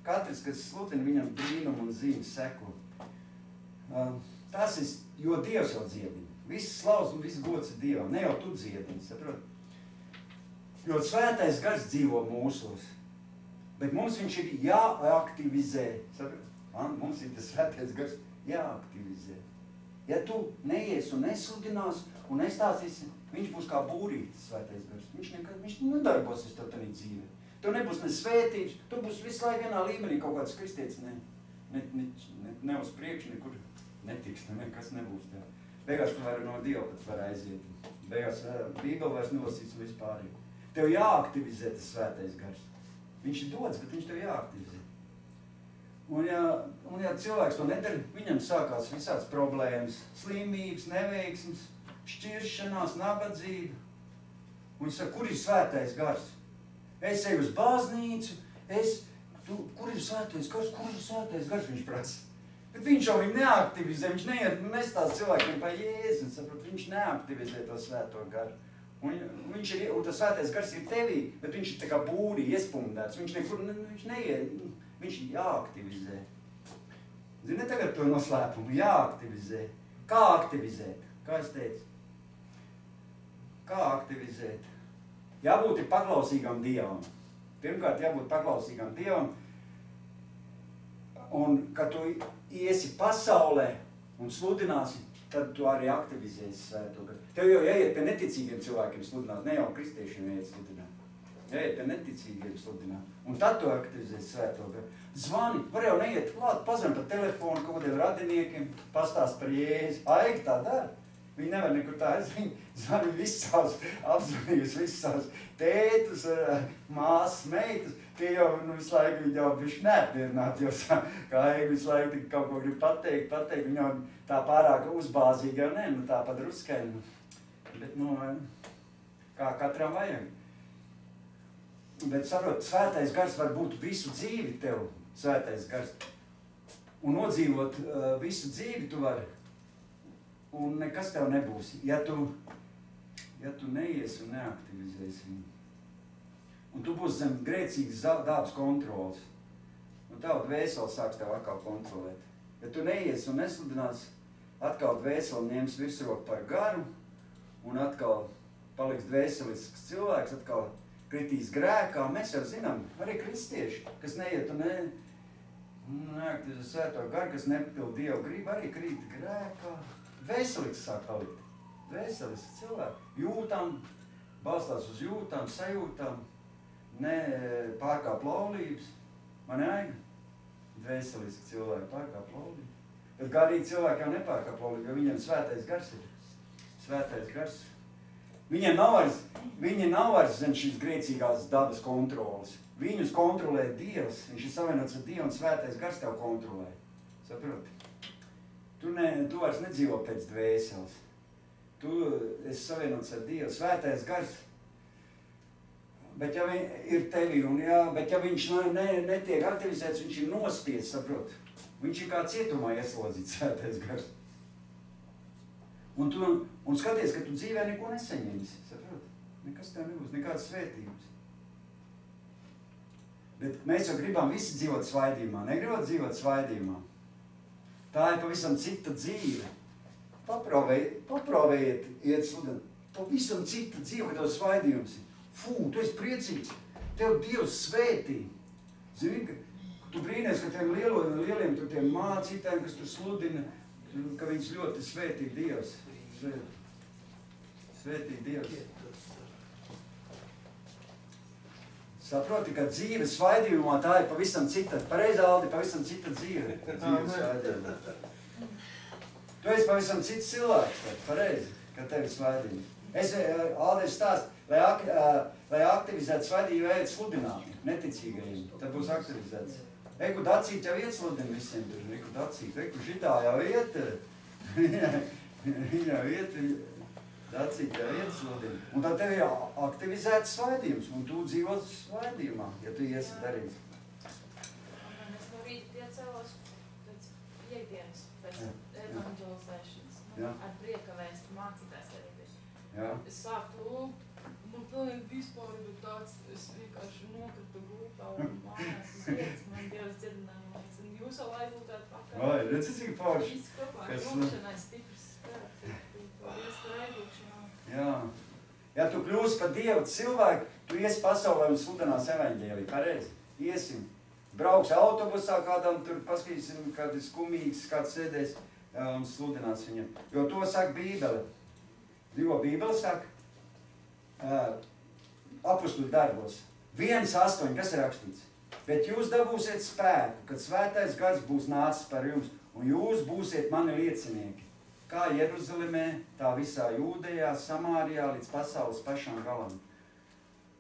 Katrs, kas sludina, viņam brīnumi un zīmes seko. Tas ir, jo Dievs jau dziedina. Viss slavs un viss gods ir Dievam, ne jau tu dziedini, saprot? Jo svētais gars dzīvo mūsos. Bet mums viņš ir jāaktivizē. Mums ir tas svētais gars jāaktivizē. Ja tu neies un nesludinās un nestāstīsi, viņš būs kā būrītis svētais gars. Viņš nedarbosies tev tādā dzīvē. Tev nebūs ne svētības, tu būs visu laiku vienā līmenī kaut kāds kristietis. Ne uz priekšu, nekur netiks, nekas nebūs tev. Beigās tu vari no Dieva pat var aiziet. Beigās Bībeli vairs nolasīs un vispār. Tev jāaktivizē tas svētais gars. Viņš ir dots, bet viņš tev jāaktivizē. Un ja cilvēks to nedara, viņam sākās visāds problēmas, slimības, neveiksmes, šķiršanās, nabadzība. Un viņš saka, kur ir svētais gars? Es eju uz baznīcu, kur ir svētais gars? Kur ir svētais gars? Viņš prasa. Bet viņš jau viņu neaktivizē, viņš nestāsta cilvēkiem pa Jēzu, saprot, viņš neaktivizē to svēto garu. Un tas svētais gars ir tevī, bet viņš ir tā kā būrī iespumdēts, viņš neiet, viņš ir jāaktivizē. Zini, tagad to noslēpumu, jāaktivizē. Kā aktivizēt? Kā es teicu? Kā aktivizēt? Jābūt ir paklausīgam Dievam. Pirmkārt, jābūt paklausīgam Dievam. Un, kad tu iesi pasaulē un sludināsi, tad tu arī aktivizēsi svēto garu. Tev jau jāiet pie neticīgiem cilvēkiem sludināt, ne jau kristiešiem jāiet sludināt. Jāiet pie neticīgiem sludināt. Un tad tu aktivizēsi svēto garu. Zvani, var jau neiet klāt, pazvan pa telefonu kaut kādiem radiniekiem, pastāst par Jēzu. Aigi tā dara. Viņi nevar nekur tā aizvien. Zvani visus savus, apzvanījusi visus savus tētus, māsas, meitas. Tie jau visu laiku viņi jau bišķi neapmierināti, jo kā Aigi visu laiku kaut ko grib pateikt, viņi jau tā pārāk uzbāzīgi jau tā padruskai. Bet, kā katram vajag. Bet, saprot, svētais gars var būt visu dzīvi tev, svētais gars. Un nodzīvot visu dzīvi tu vari. Un nekas tev nebūs, ja tu neies un neaktivizēsi viņu. Un tu būsi zem grēcīgas dabas kontrolas. Un tava dvēsele sāks tev atkal kontrolēt. Ja tu neies un nesludinās, atkal dvēsele ņems virsroku par garu, un atkal paliks dvēselisks cilvēks, atkal kritīs grēkā. Mēs jau zinām, arī kristieši, kas neiet un neaktivizē svēto garu, kas nepild Dievu gribu, arī krīt grēkā. Dvēselisks sāk palikt. Dvēselisks cilvēks. Jūtām, balstās uz jūtām, sajūtām, ne pārkāp laulības. Man jāiga? Dvēselisks cilvēki pārkāp laulības. Bet garīgi cilvēki jau nepārkāp laulību, jo viņiem svētais gars ir. Svētais gars. Viņi nav vairs zem šīs grēcīgās dabas kontrolas. Viņus kontrolē Dievs. Viņš ir savienots ar Dievu un svētais gars tev kontrolē. Saproti? Tu vairs nedzīvo pēc dvēseles. Tu esi savienots ar Dievu. Svētais gars. Bet ja ir tevī, bet ja viņš netiek aktivizēts, viņš ir nospiests, saprot. Viņš ir kā cietumā ieslodzīts, svētais gars. Un skaties, ka tu dzīvē neko nesaņemsi, saprot. Nekas tev nebūs, nekādas svētības. Bet mēs jau gribam visi dzīvot svaidījumā, negribot dzīvot svaidījumā. Tā ir pavisam cita dzīve. Paprovējiet, iet sludināt. Pavisam cita dzīve, kad tev svaidījums ir. Fū, tu esi priecīgs. Tev Dievs svētī. Zini, ka tu brīnies, ka tiem lieliem tiem mācītājiem, kas tu sludina, ka viņus ļoti svētī Dievs. Svētī Dievs. Saproti, ka dzīve svaidījumā tā ir pavisam cita, pareizi Aldi, pavisam cita dzīve. Dzīve svaidījumā. Tu esi pavisam cits cilvēks, pareizi, ka tevi svaidījums. Aldi stāst, lai aktivizētu svaidību, ejat sludināt, neticīgajiem, tad būs aktivizēts. Eku Dacīt jau iet sludina visiem tur, Eku Dacīt, Eku šitā jau iet, viņa jau iet, Dacīt jau iet sludina. Un tad tev jau aktivizēts svaidījums, un tu dzīvos svaidījumā, ja tu iesi darīt. Es no rīta piecēlos pēc iekdienas, pēc evangelizēšanas, ar prieka vēstu mācītājs arī bija. Es sāku lūgt, man pilnīgi vispār bija tāds, es vienkārši nokritu gultā un mājās uz vietas, man Dievs dzirdināja, un jūs jau aizlūtāt pakaļ. Vai, redz, cik forši. Viss kopā, lūkšanai stiprs spēks, paldies par aizlūkšanā. Jā. Ja tu kļūsi par Dievu cilvēku, tu iesi pasaulē un sludinās evaņģēliju, pareizi. iesim. Brauks autobusā kādam, tur paskatīsim, kādi skumīgs, kāds sēdēs un sludinās viņam. Jo to saka Bībele. Jo Bībele saka apustuļu darbos. 1:8, kas ir rakstīts? Bet jūs dabūsiet spēku, kad svētais gars būs nācis par jums, un jūs būsiet mani liecinieki. Kā Jeruzalemē, tā visā Jūdejā, Samārijā, līdz pasaules pašam galam.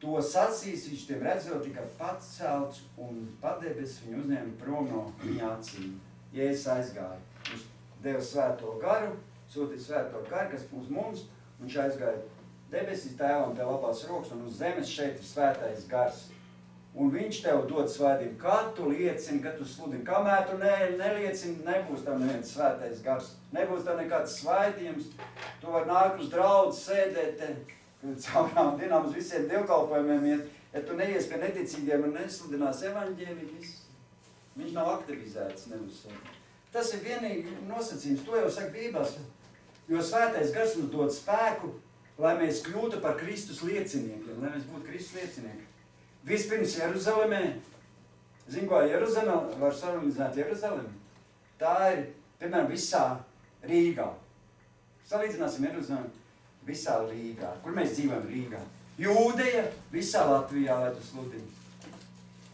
To sacīs viņš tiem redzot, tika pacelts un padebes viņu uzņēma prom no viņa acīm. Jēzus aizgāja. Viņš deva svēto garu, sūtīja svēto garu, kas būs mums, un viņš aizgāja debesīs tēvam pie labās rokas, un uz zemes šeit ir svētais gars. Un viņš tev dod svētību, kad tu liecini, kad tu sludini. Kamēr tu neliecini, nebūs tev neviens svētais gars. Nebūs tev nekāds svētījums. Tu vari nākt uz draudzi, sēdēt te, caurām dienām uz visiem dievkalpojumiem iet. Ja tu neies pie neticīgiem un nesludinās evaņģēliju, viņš nav aktivizēts neuzsver. Tas ir vienīgi nosacījums, to jau saka Bībās. Jo svētais gars mums dod spēku, lai mēs kļūtu par Kristus lieciniekiem, lai mēs būtu Kristus liecinieki. Vispirms Jeruzalemē, zinu, ko Jeruzaleme, var salīdzināt Jeruzalemi. Tā ir, piemēram, visā Rīgā. Salīdzināsim Jeruzalemi visā Rīgā. Kur mēs dzīvojam Rīgā? Jūdeja visā Latvijā, lai tu sludini.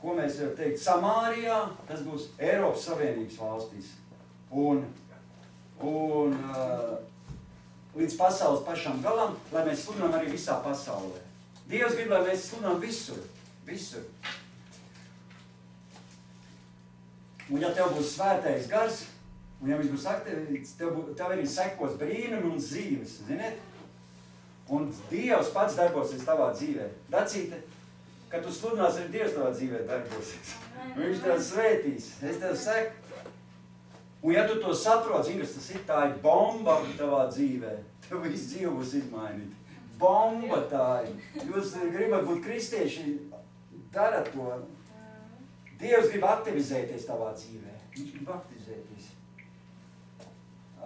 Ko mēs varam teikt? Samārijā, tas būs Eiropas Savienības valstīs. Un līdz pasaules pašam galam, lai mēs sludinām arī visā pasaulē. Dievs grib, lai mēs sludinām visur. Visur. Un ja tev būs svētais gars, un ja viņš būs aktīvs, tev arī sekos brīnumi un dzīves, ziniet? Un Dievs pats darbosies tavā dzīvē. Dacīte, kad tu sludinās, arī Dievs tavā dzīvē darbosies. Viņš tev svētīs, es tev seku. Un ja tu to saproti, zini, kas tas ir, tā ir bomba tavā dzīvē. Tev viss dzīve būs izmainīta. Bomba tā ir. Jūs gribat būt kristieši, dara to. Dievs grib aktivizēties tavā dzīvē. Viņš grib aktivizēties.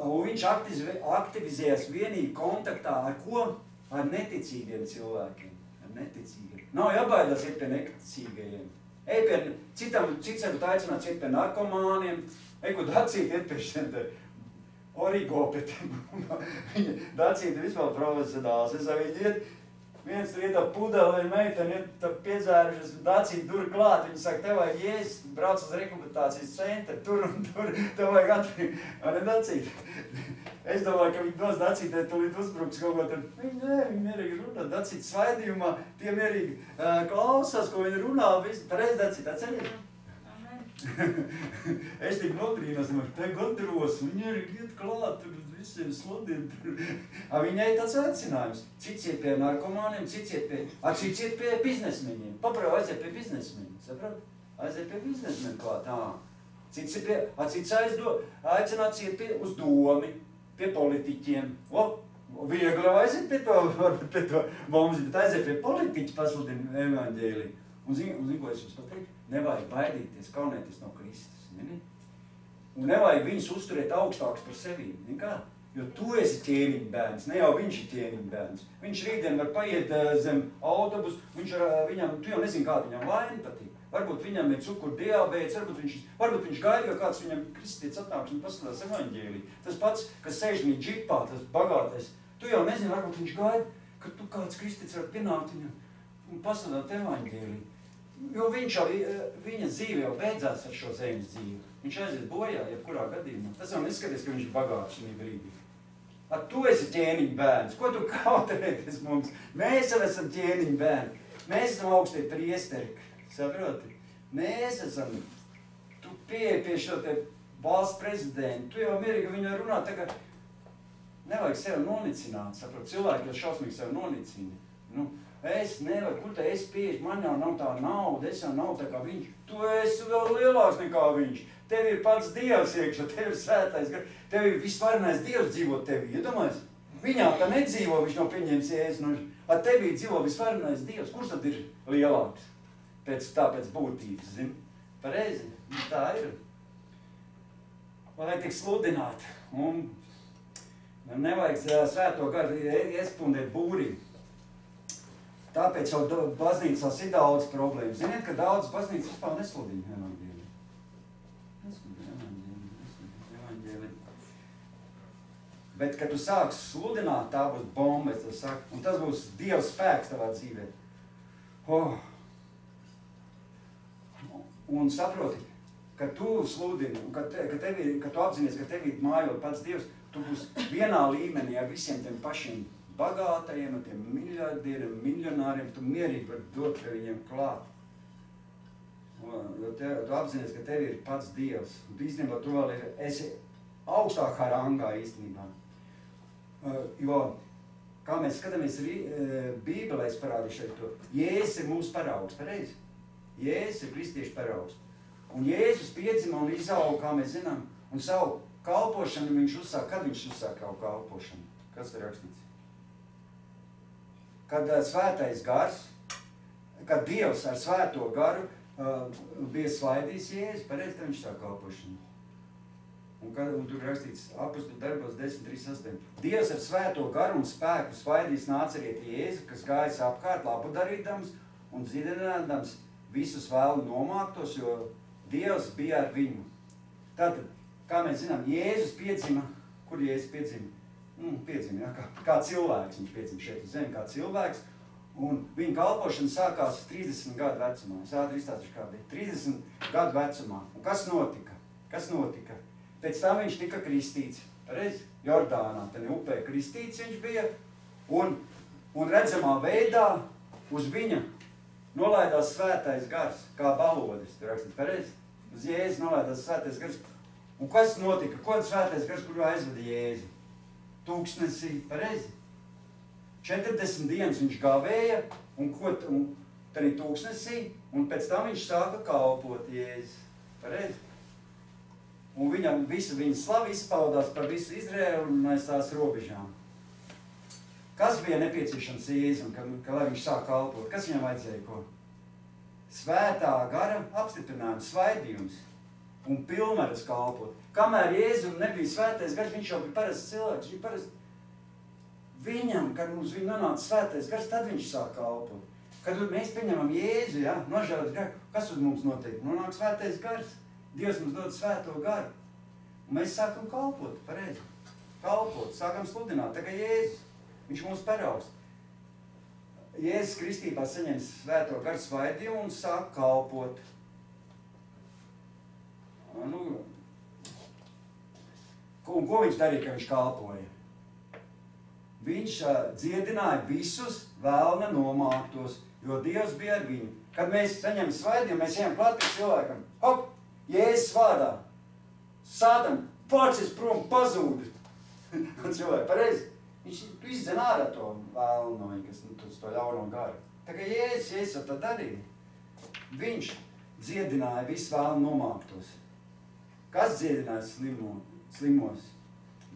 Un viņš aktivizējas vienīgi kontaktā ar ko? Ar neticīgiem cilvēkiem. Ar neticīgiem. Nav jābaidās iet pie neticīgajiem. Cits varbūt aicināt iet pie narkomāniem. Ko Dacīte iet pie šiem te origopetiem. Dacīte vispār profesionāls. Es arī iet, viens tur iet ap pudeli, meiteni iet ap piedzērušies, Dacīte dur klāt. Viņa saka, tev vajag Jēzus, brauc uz rehabilitācijas centru, tur un tur, tev vajag atbrīd. Vai ne Dacīte? Es domāju, ka viņi dos Dacītē tūlīt uzbruks kaut ko tur. Viņi mierīgi runā. Dacīte svaidījumā, tie mierīgi klausās, ko viņi runā. Pareiz Dacīte, atceries? Es tik nobrīnos, te godros, viņi ir iet klāt, tur visiem sludiem. Viņai tāds aicinājums. Cits iet pie narkomāniem, cits iet pie biznesmeņiem. Paprau, aiziet pie biznesmeņiem, saprot? Aiziet pie biznesmeņiem klāt, Cits aicināts iet uz domi, pie politiķiem. Viegli aiziet pie to bombas, bet aiziet pie politiķi pasludina evaņģēliju. Un zinu, ko es jums pateiktu? Nevajag baidīties, kaunēties no Kristus. Un nevajag viņus uzturēt augstāks par sevi. Jo tu esi ķēniņa bērns, ne jau viņš ir ķēniņa bērns. Viņš rītdien var paiet zem autobusu, tu jau nezini, kāda viņam vaina patīk. Varbūt viņam ir cukurdiabēts, varbūt viņš gaida, ka kāds viņam kristietis atnāks un paskatās evaņģēliju. Tas pats, kas sēž viņa džipā, tas bagātais, tu jau nezini, varbūt viņš gaida, ka tu kāds kristietis var pienākt viņam un pasludināt evaņģēliju. Jo viņa dzīve jau beidzās ar šo zemes dzīvi. Viņš aiziet bojā, jebkurā gadījumā. Tas jau neskaties, ka viņš ir bagāts šī brīdī. Tu esi ķēniņa bērns. Ko tu kautrēties mums? Mēs jau esam ķēniņa bērni. Mēs esam augstie priesteri. Saproti? Mēs esam. Tu pieeji pie šo te valsts prezidentu. Tu jau mierīgi viņu runā, tā kā nevajag sevi nonicināt. Saproti? Cilvēki jau šausmīgi sevi nonicina. Es nevaru, kur te es pieeju, man jau nav tā nauda, es jau nav tā kā viņš. Tu esi vēl lielāks nekā viņš. Tev ir pats Dievs iekšā, tev ir svētais gars, tev ir visvarenais Dievs dzīvo tevī. Iedomājies? Viņā tā nedzīvo, viņš nav pieņēmis Jēzu. Ar tevī dzīvo visvarenais Dievs. Kurš tad ir lielāks? Pēc būtības, zini? Pareizi? Tā ir. Lai tik sludināt. Un nevajag svēto garu iespundēt būrī. Tāpēc jau baznīcās ir daudz problēmas. Ziniet, ka daudz baznīcas vispār nesludina evaņģēliju. Bet, kad tu sāksi sludināt, tā būs bomba, un tas būs Dieva spēks tavā dzīvē. Oh. Un saproti, ka tu sludini, un ka tu apzinies, ka tev ir mājot pats Dievs, tu būsi vienā līmenī ar visiem tiem pašiem bagātajiem, tiem miljardieriem, miljonāriem, tu mierīgi var dot pie viņiem klāt. Jo tu apzinies, ka tev ir pats Dievs, un īstenībā tu vēl esi augstākā rangā īstenībā. Jo, kā mēs skatāmies Bībelē, es parādīju šeit to, Jēzus ir mūsu paraugs, pareizi? Jēzus ir kristiešu paraugs. Un Jēzus piedzima un izauga, kā mēs zinām, un savu kalpošanu viņš uzsāk. Kad viņš uzsāk savu kalpošanu? Kas ir rakstīts? Kad svētais gars, kad Dievs ar svēto garu bija svaidījis Jēzus, pareizi, tad viņš sāk kalpošanu. Un tur rakstīts Apostoļu darbos 10.3.8. Dievs ar svēto garu un spēku svaidījis Nācerieti Jēzu, kas gājis apkārt labu darīdams un dziedinādams visus vēl nomāktos, jo Dievs bija ar viņu. Tātad, kā mēs zinām, Jēzus piedzima, kur Jēzus piedzima? Piedzima, jā, kā cilvēks viņš piedzima šeit uz zemi, kā cilvēks, un viņa kalpošana sākās 30 gadu vecumā. Es ātri izstāstīšu, kā bija. 30 gadu vecumā. Un kas notika? Kas notika? Pēc tam viņš tika kristīts, pareizi? Jordānā, tad upē kristīts viņš bija, un redzamā veidā uz viņa nolaidās svētais gars, kā balodis, tur rakstīts, pareizi? Uz Jēzu nolaidās svētais gars. Un kas notika? Ko svētais gars, kuru aizveda Jēzu? Tūkstnesī, pareizi? 40 dienas viņš gavēja, un tad tūkstnesī, un pēc tam viņš sāka kalpot Jēzu, pareizi? Un viņam visa viņa slava izpaudās par visu Izraēlu un aiz tās robežām. Kas bija nepieciešams Jēzum, lai viņš sāk kalpot? Kas viņam vajadzēja ko? Svētā gara apstiprinājums, svaidījums un pilnvaras kalpot. Kamēr Jēzum nebija svētais gars, viņš jau bija parasts cilvēks. Viņam, kad mums viņa nonāca svētais gars, tad viņš sāk kalpot. Kad mēs pieņemam Jēzu, ja, nožēlot garu, kas uz mums notiek? Nonāk svētais gars. Dievs mums dod svēto garu. Un mēs sākam kalpot, pareizi. Kalpot, sākam sludināt, tā kā Jēzus. Viņš mums paraugs. Jēzus kristībā saņem svēto garu svaidījumu un sāk kalpot. Ko viņš darīja, ka viņš kalpoja? Viņš dziedināja visus vēlna nomāktos, jo Dievs bija ar viņu. Kad mēs saņem svaidījumu, mēs ejam klāt pie cilvēkam. Hop! Jēzus vārdā. Sātam, pārcies prom, pazūdi. Un cilvēki, pareizi. Viņš izdzen ārā to vēlnu no viņa, kas to ļauno garu. Tā kā Jēzus tā darīja. Viņš dziedināja visu vēlnu nomāktos. Kas dziedināja slimos?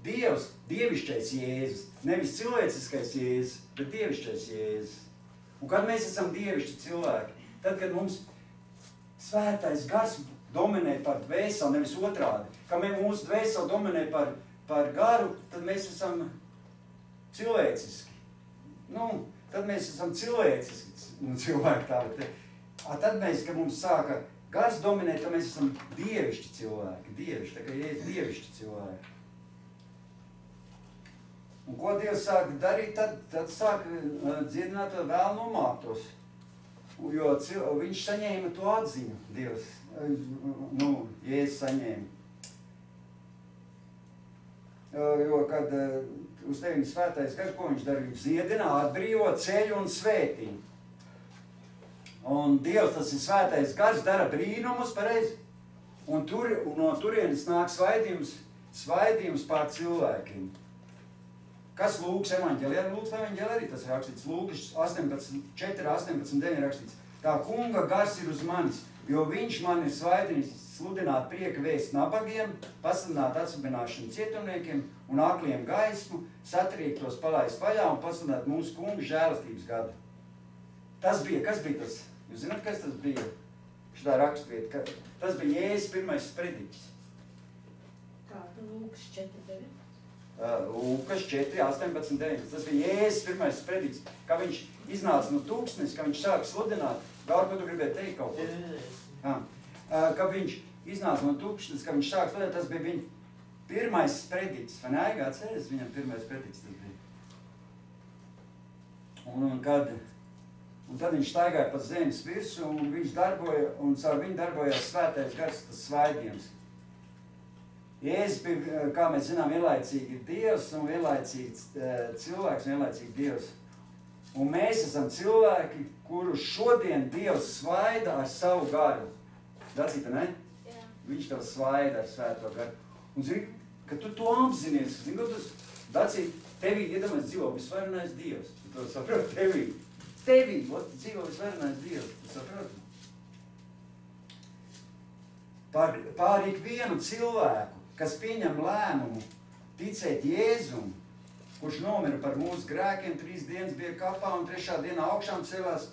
Dievs, dievišķais Jēzus. Nevis cilvēciskais Jēzus, bet dievišķais Jēzus. Un kad mēs esam dievišķi cilvēki, tad, kad mums svētais gars dominē par dvēseli, nevis otrādi. Kad mūsu dvēseli dominē par garu, tad mēs esam cilvēciski. Tad mēs esam cilvēciski cilvēki tādi. Tad mēs, kad mums sāka gars dominēt, tad mēs esam dievišķi cilvēki. Dievišķi, tā kā Jēzus dievišķi cilvēki. Un ko Dievs sāk darīt, tad sāk dziedināt vēl nomāktos. Jo viņš saņēma to atziņu, Dievs. Jēzus saņēma. Jo, kad uz tevi svētais gars, ko viņš darīja? Dziedina, atbrīvo, ceļ un svētī. Un Dievs, tas ir svētais gars, dara brīnumus, pareizi. Un no turienes nāk svaidījums pār cilvēkiem. Kas Lūkas evaņģēlijā? Lūkas evaņģēlijā arī tas rakstīts. Lūkas 4:18 rakstīts. Tā kunga gars ir uz manis, jo viņš man ir svaidījis sludināt prieka vēstu nabagiem, pasludināt atsabināšanu cietumniekiem un akliem gaismu, satriektos palaist vaļā un pasludināt mūsu kunga žēlastības gadu. Tas bija, kas bija tas? Jūs zināt, kas tas bija? Šitā rakstvieta. Tas bija Jēzus pirmais sprediķis. Kā? Lūkas 4:9? Lūkas 4, 18, 19. Tas bija Jēzus pirmais sprediķis, kā viņš iznāca no tūkstnes, kā viņš sāk sludināt. Gaur, ko tu gribēji teikt kaut ko? Kā viņš iznāca no tūkstnes, kā viņš sāk sludināt, tas bija viņa pirmais sprediķis. Vai ne, Aigā atceries, viņam pirmais sprediķis tas bija? Un tad viņš staigāja pa zemes virsu, un viņš darboja, un caur viņu darbojās svētais gars, tas svaidījums. Jēzus bija, kā mēs zinām, vienlaicīgi Dievs un vienlaicīgi cilvēks un vienlaicīgi Dievs. Un mēs esam cilvēki, kurus šodien Dievs svaida ar savu garu. Dacīta, ne? Jā. Viņš tev svaida ar svēto garu. Un zini, ka tu to apzinies, zini, ka tu, Dacīta, tevī iedomājies dzīvo visvarenais Dievs. Tu to saproti, tevī. Tevī, dzīvo visvarenais Dievs. Tu saproti? Pār ikvienu cilvēku, kas pieņem lēmumu ticēt Jēzum, kurš nomira par mūsu grēkiem, 3 dienas bija kapā un 3. dienā augšām celās,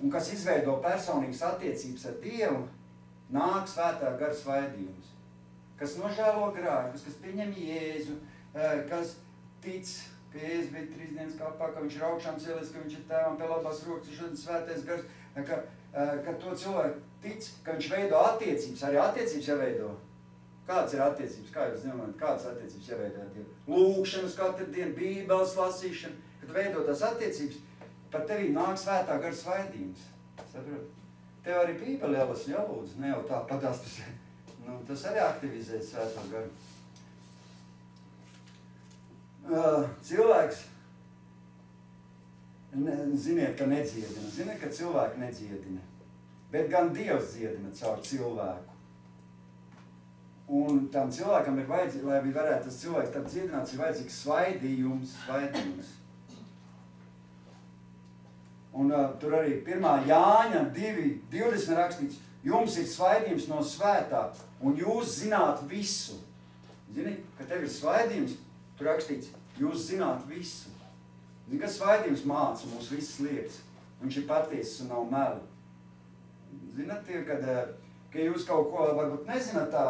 un kas izveido personīgas attiecības ar Dievu, nāk svētā gara svaidījums. Kas nožēlo grēkus, kas pieņem Jēzu, kas tic, ka Jēzus bija 3 dienas kapā, ka viņš ir augšām celies, ka viņš ir tēvam pie labās rokas, un šodien svētais gars, ka to cilvēku tic, ka viņš veido attiecības, arī attiecības jāveido. Kādas ir attiecības? Kā jūs zināt, kādas attiecības jāveido ar Dievu? Lūkšanas katru dienu, bībeles lasīšana, kad veido tās attiecības, par tevī nāk svētā gara svaidījums. Saprot? Tev arī bībeli jālasa, jālūdz, ne jau tā padās, tas arī aktivizē svētā garu. Cilvēks, ziniet, ka nedziedina. Ziniet, ka cilvēki nedziedina. Bet gan Dievs dziedina caur cilvēku. Un tam cilvēkam ir vajadzīgs, lai varētu tas cilvēks tad dziedināts, ir vajadzīgs svaidījums. Un tur arī 1. Jāņa 2:20 rakstīts, jums ir svaidījums no svētā, un jūs zināt visu. Zini, ka tev ir svaidījums, tur rakstīts, jūs zināt visu. Zini, ka svaidījums māca mūs visas lietas. Viņš ir patiesis un nav meli. Zināt, ka jūs kaut ko varbūt nezināt tā,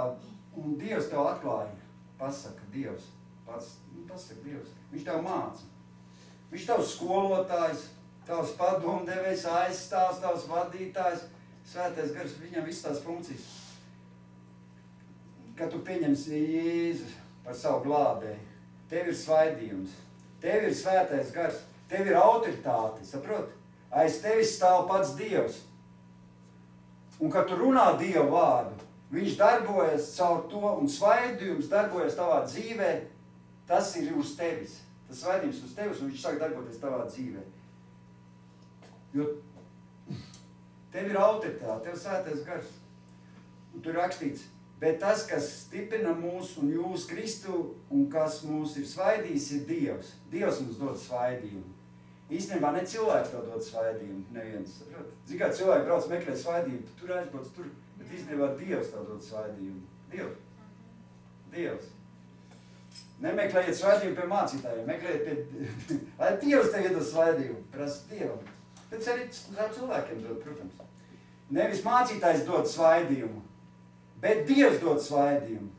un Dievs tev atklāja, pasaka Dievs, pasaka Dievs, viņš tev māca. Viņš tavs skolotājs, tavs padomdevējs, aizstāvs, tavs vadītājs, svētais gars, viņam visas tās funkcijas. Kad tu pieņemsi Jēzu par savu glābēju, tev ir svaidījums, tev ir svētais gars, tev ir autoritāte, saproti? Aiz tevis stāv pats Dievs. Un kad tu runā Dievu vārdu, viņš darbojas caur to, un svaidījums darbojas tavā dzīvē, tas ir uz tevis. Tas svaidījums uz tevis, un viņš sāk darboties tavā dzīvē. Jo tev ir autoritāte, tev svētais gars. Un tur rakstīts, bet tas, kas stiprina mūs un jūs Kristu, un kas mūs ir svaidījis, ir Dievs. Dievs mums dod svaidījumu. Īstenībā ne cilvēki tev dod svaidījumu, neviens. Zini, kā cilvēki brauc meklēt svaidījumu, tur aizbrauc tur, bet īstenībā Dievs tev dod svaidījumu. Dievs. Nemeklējiet svaidījumu pie mācītājiem, meklējiet pie... Lai Dievs tev iedod svaidījumu, prasa Dievam. Bet arī cilvēkiem dod, protams. Nevis mācītājs dod svaidījumu, bet Dievs dod svaidījumu.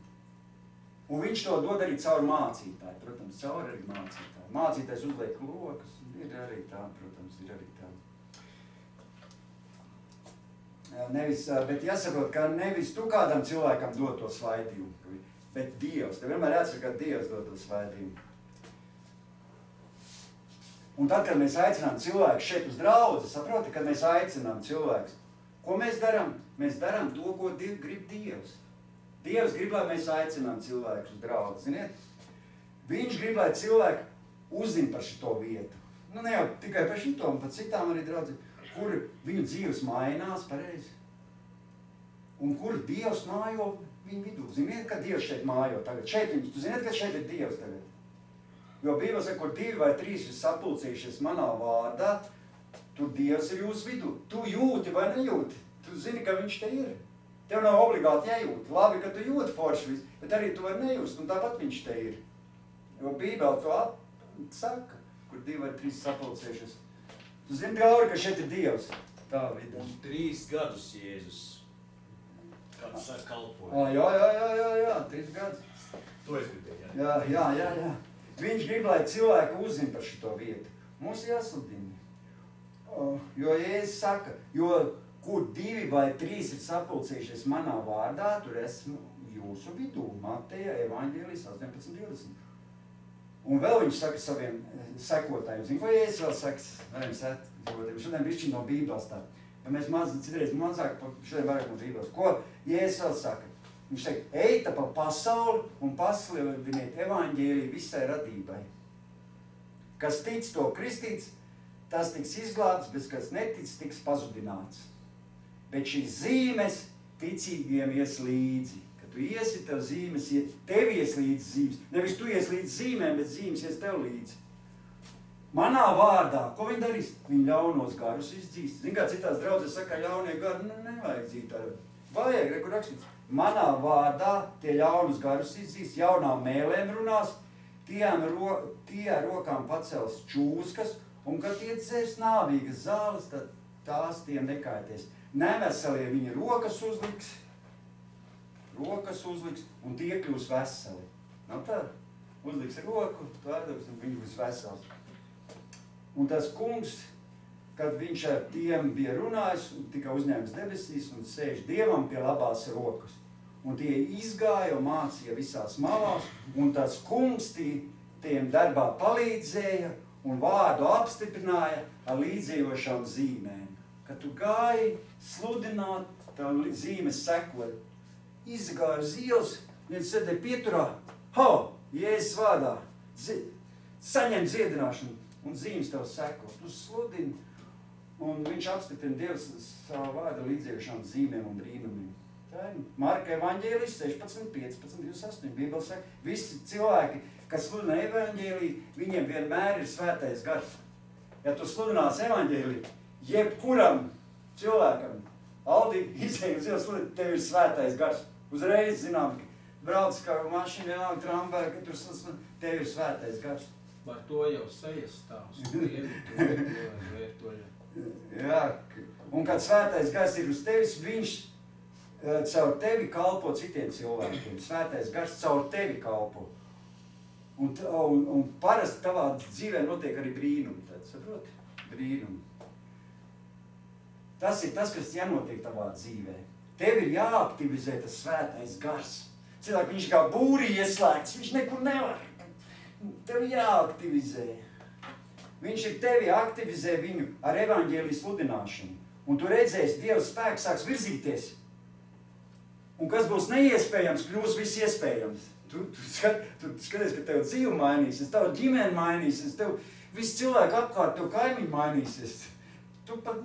Un viņš to dod arī caur mācītāju, protams, caur arī mācītāju. Mācītājs uzliek lokas. Ir arī tā, protams, ir arī tā. Bet jāsaprot, ka nevis tu kādam cilvēkam dod to svaidījumu, bet Dievs. Tev vienmēr jāsaka, ka Dievs dod to svaidījumu. Un tad, kad mēs aicinām cilvēku šeit uz draudzi, saproti, kad mēs aicinām cilvēkus, ko mēs darām? Mēs darām to, ko grib Dievs. Dievs grib, lai mēs aicinām cilvēkus uz draudzi, ziniet? Viņš grib, lai cilvēki uzzina par šito vietu. Nu, ne jau tikai par šito, un par citām arī draudzi, kur viņu dzīves mainās pareizi. Un kur Dievs mājo viņu vidū. Ziniet, ka Dievs šeit mājo tagad. Tu ziniet, ka šeit ir Dievs tagad. Jo Bībele saka, kur 2 vai 3 ir sapulcījušies manā vārdā, tur Dievs ir jūsu vidū. Tu jūti vai nejūti. Tu zini, ka viņš te ir. Tev nav obligāti jājūt. Labi, ka tu jūti forši visu, bet arī tu vari nejūst, un tāpat viņš te ir. Jo Bībele to saka. Kur 2 vai 3 sapulcējušies. Tu zini, Gauri, ka šeit ir Dievs. Tā vidē. Un 3 gadus Jēzus Kāds saka kalpoja. Jā, 3 gadus. To es gribēju, Jā. Viņš grib, lai cilvēki uzzina par šito vietu. Mums jāsludina. Jo Jēzus saka, jo kur 2 vai 3 ir sapulcējušies manā vārdā, tur esmu jūsu vidū. Mateja evaņģēlijas 18:20. Un vēl viņš saka saviem sekotājiem. Zinu, ko Jēzus vēl saka? Šodien bišķi no Bībeles tā. Ja mēs citreiz mazāk, šodien vairāk no Bībeles. Ko Jēzus vēl saka? Viņš saka, eita pa pasauli un pasludiniet evaņģēliju visai radībai. Kas tic to kristīts, tas tiks izglābts, bet kas netic, tiks pazudināts. Bet šīs zīmes ticīgiem ies līdzi. Kad tu iesi, tev zīmes iet, tev ies līdzi zīmes. Nevis tu ies līdzi zīmēm, bet zīmes ies tev līdzi. Manā vārdā, ko viņi darīs? Viņi ļaunos garus izdzīs. Zin kā citās draudzes saka, ļaunie gari, nevajag dzīt ar. Vajag, rekur rakstīts. Manā vārdā tie ļaunus garus izdzīs, jaunām mēlēm runās, tie ar rokām pacels čūskas, un kad tie dzers nāvīgas zāles, tad tās tiem nekaities. Neveselie viņa rokas uzliks, un tie kļūs veseli. Nav tā? Uzliks roku, tvērdoks, un viņi būs vesels. Un tas kungs, kad viņš ar tiem bija runājis, tika uzņēmis debesīs un sēž Dievam pie labās rokas. Un tie izgāja un mācīja visās malās, un tas kungs tiem darbā palīdzēja un vārdu apstiprināja ar līdzējošām zīmēm. Kad tu gāji sludināt, tā zīmes sekoja. Izgāja uz ielas, viens sēdēja pieturā, Jēzus vārdā, saņem dziedināšanu, un zīmes tev seko. Tu sludini, un viņš apstiprina Dievs savu vārdu līdzējošām zīmēm un brīnumiem. Tā ir Marka evaņģēlijas 16, 15, 28. Bībele saka, visi cilvēki, kas sludina evaņģēliju, viņiem vienmēr ir svētais gars. Ja tu sludinās evaņģēliju, jebkuram cilvēkam, Aldi izēja uz ielas sludina, tev ir svētais gars. Uzreiz zinām, brauc kā mašīna, tramvajā, ka tur sludina, tev ir svētais gars. Par to jau sejas stāvs, Jā, un kad svētais gars ir uz tevis, viņš caur tevi kalpo citiem cilvēkiem. Svētais gars caur tevi kalpo. Un parasti tavā dzīvē notiek arī brīnumi. Tad, saproti? Brīnumi. Tas ir tas, kas jānotiek tavā dzīvē. Tev ir jāaktivizē tas svētais gars. Cilvēki, viņš kā būrī ieslēgts, viņš nekur nevar. Tev jāaktivizē. Viņš ir tevi aktivizē viņu ar evaņģēliju sludināšanu. Un tu redzēsi, Dieva spēks sāks virzīties. Un kas būs neiespējams, kļūs viss iespējams. Tu skaties, ka tev dzīve mainīsies, tev ģimene mainīsies, tev visi cilvēki apkārt, tev kaimiņi mainīsies. Tu pat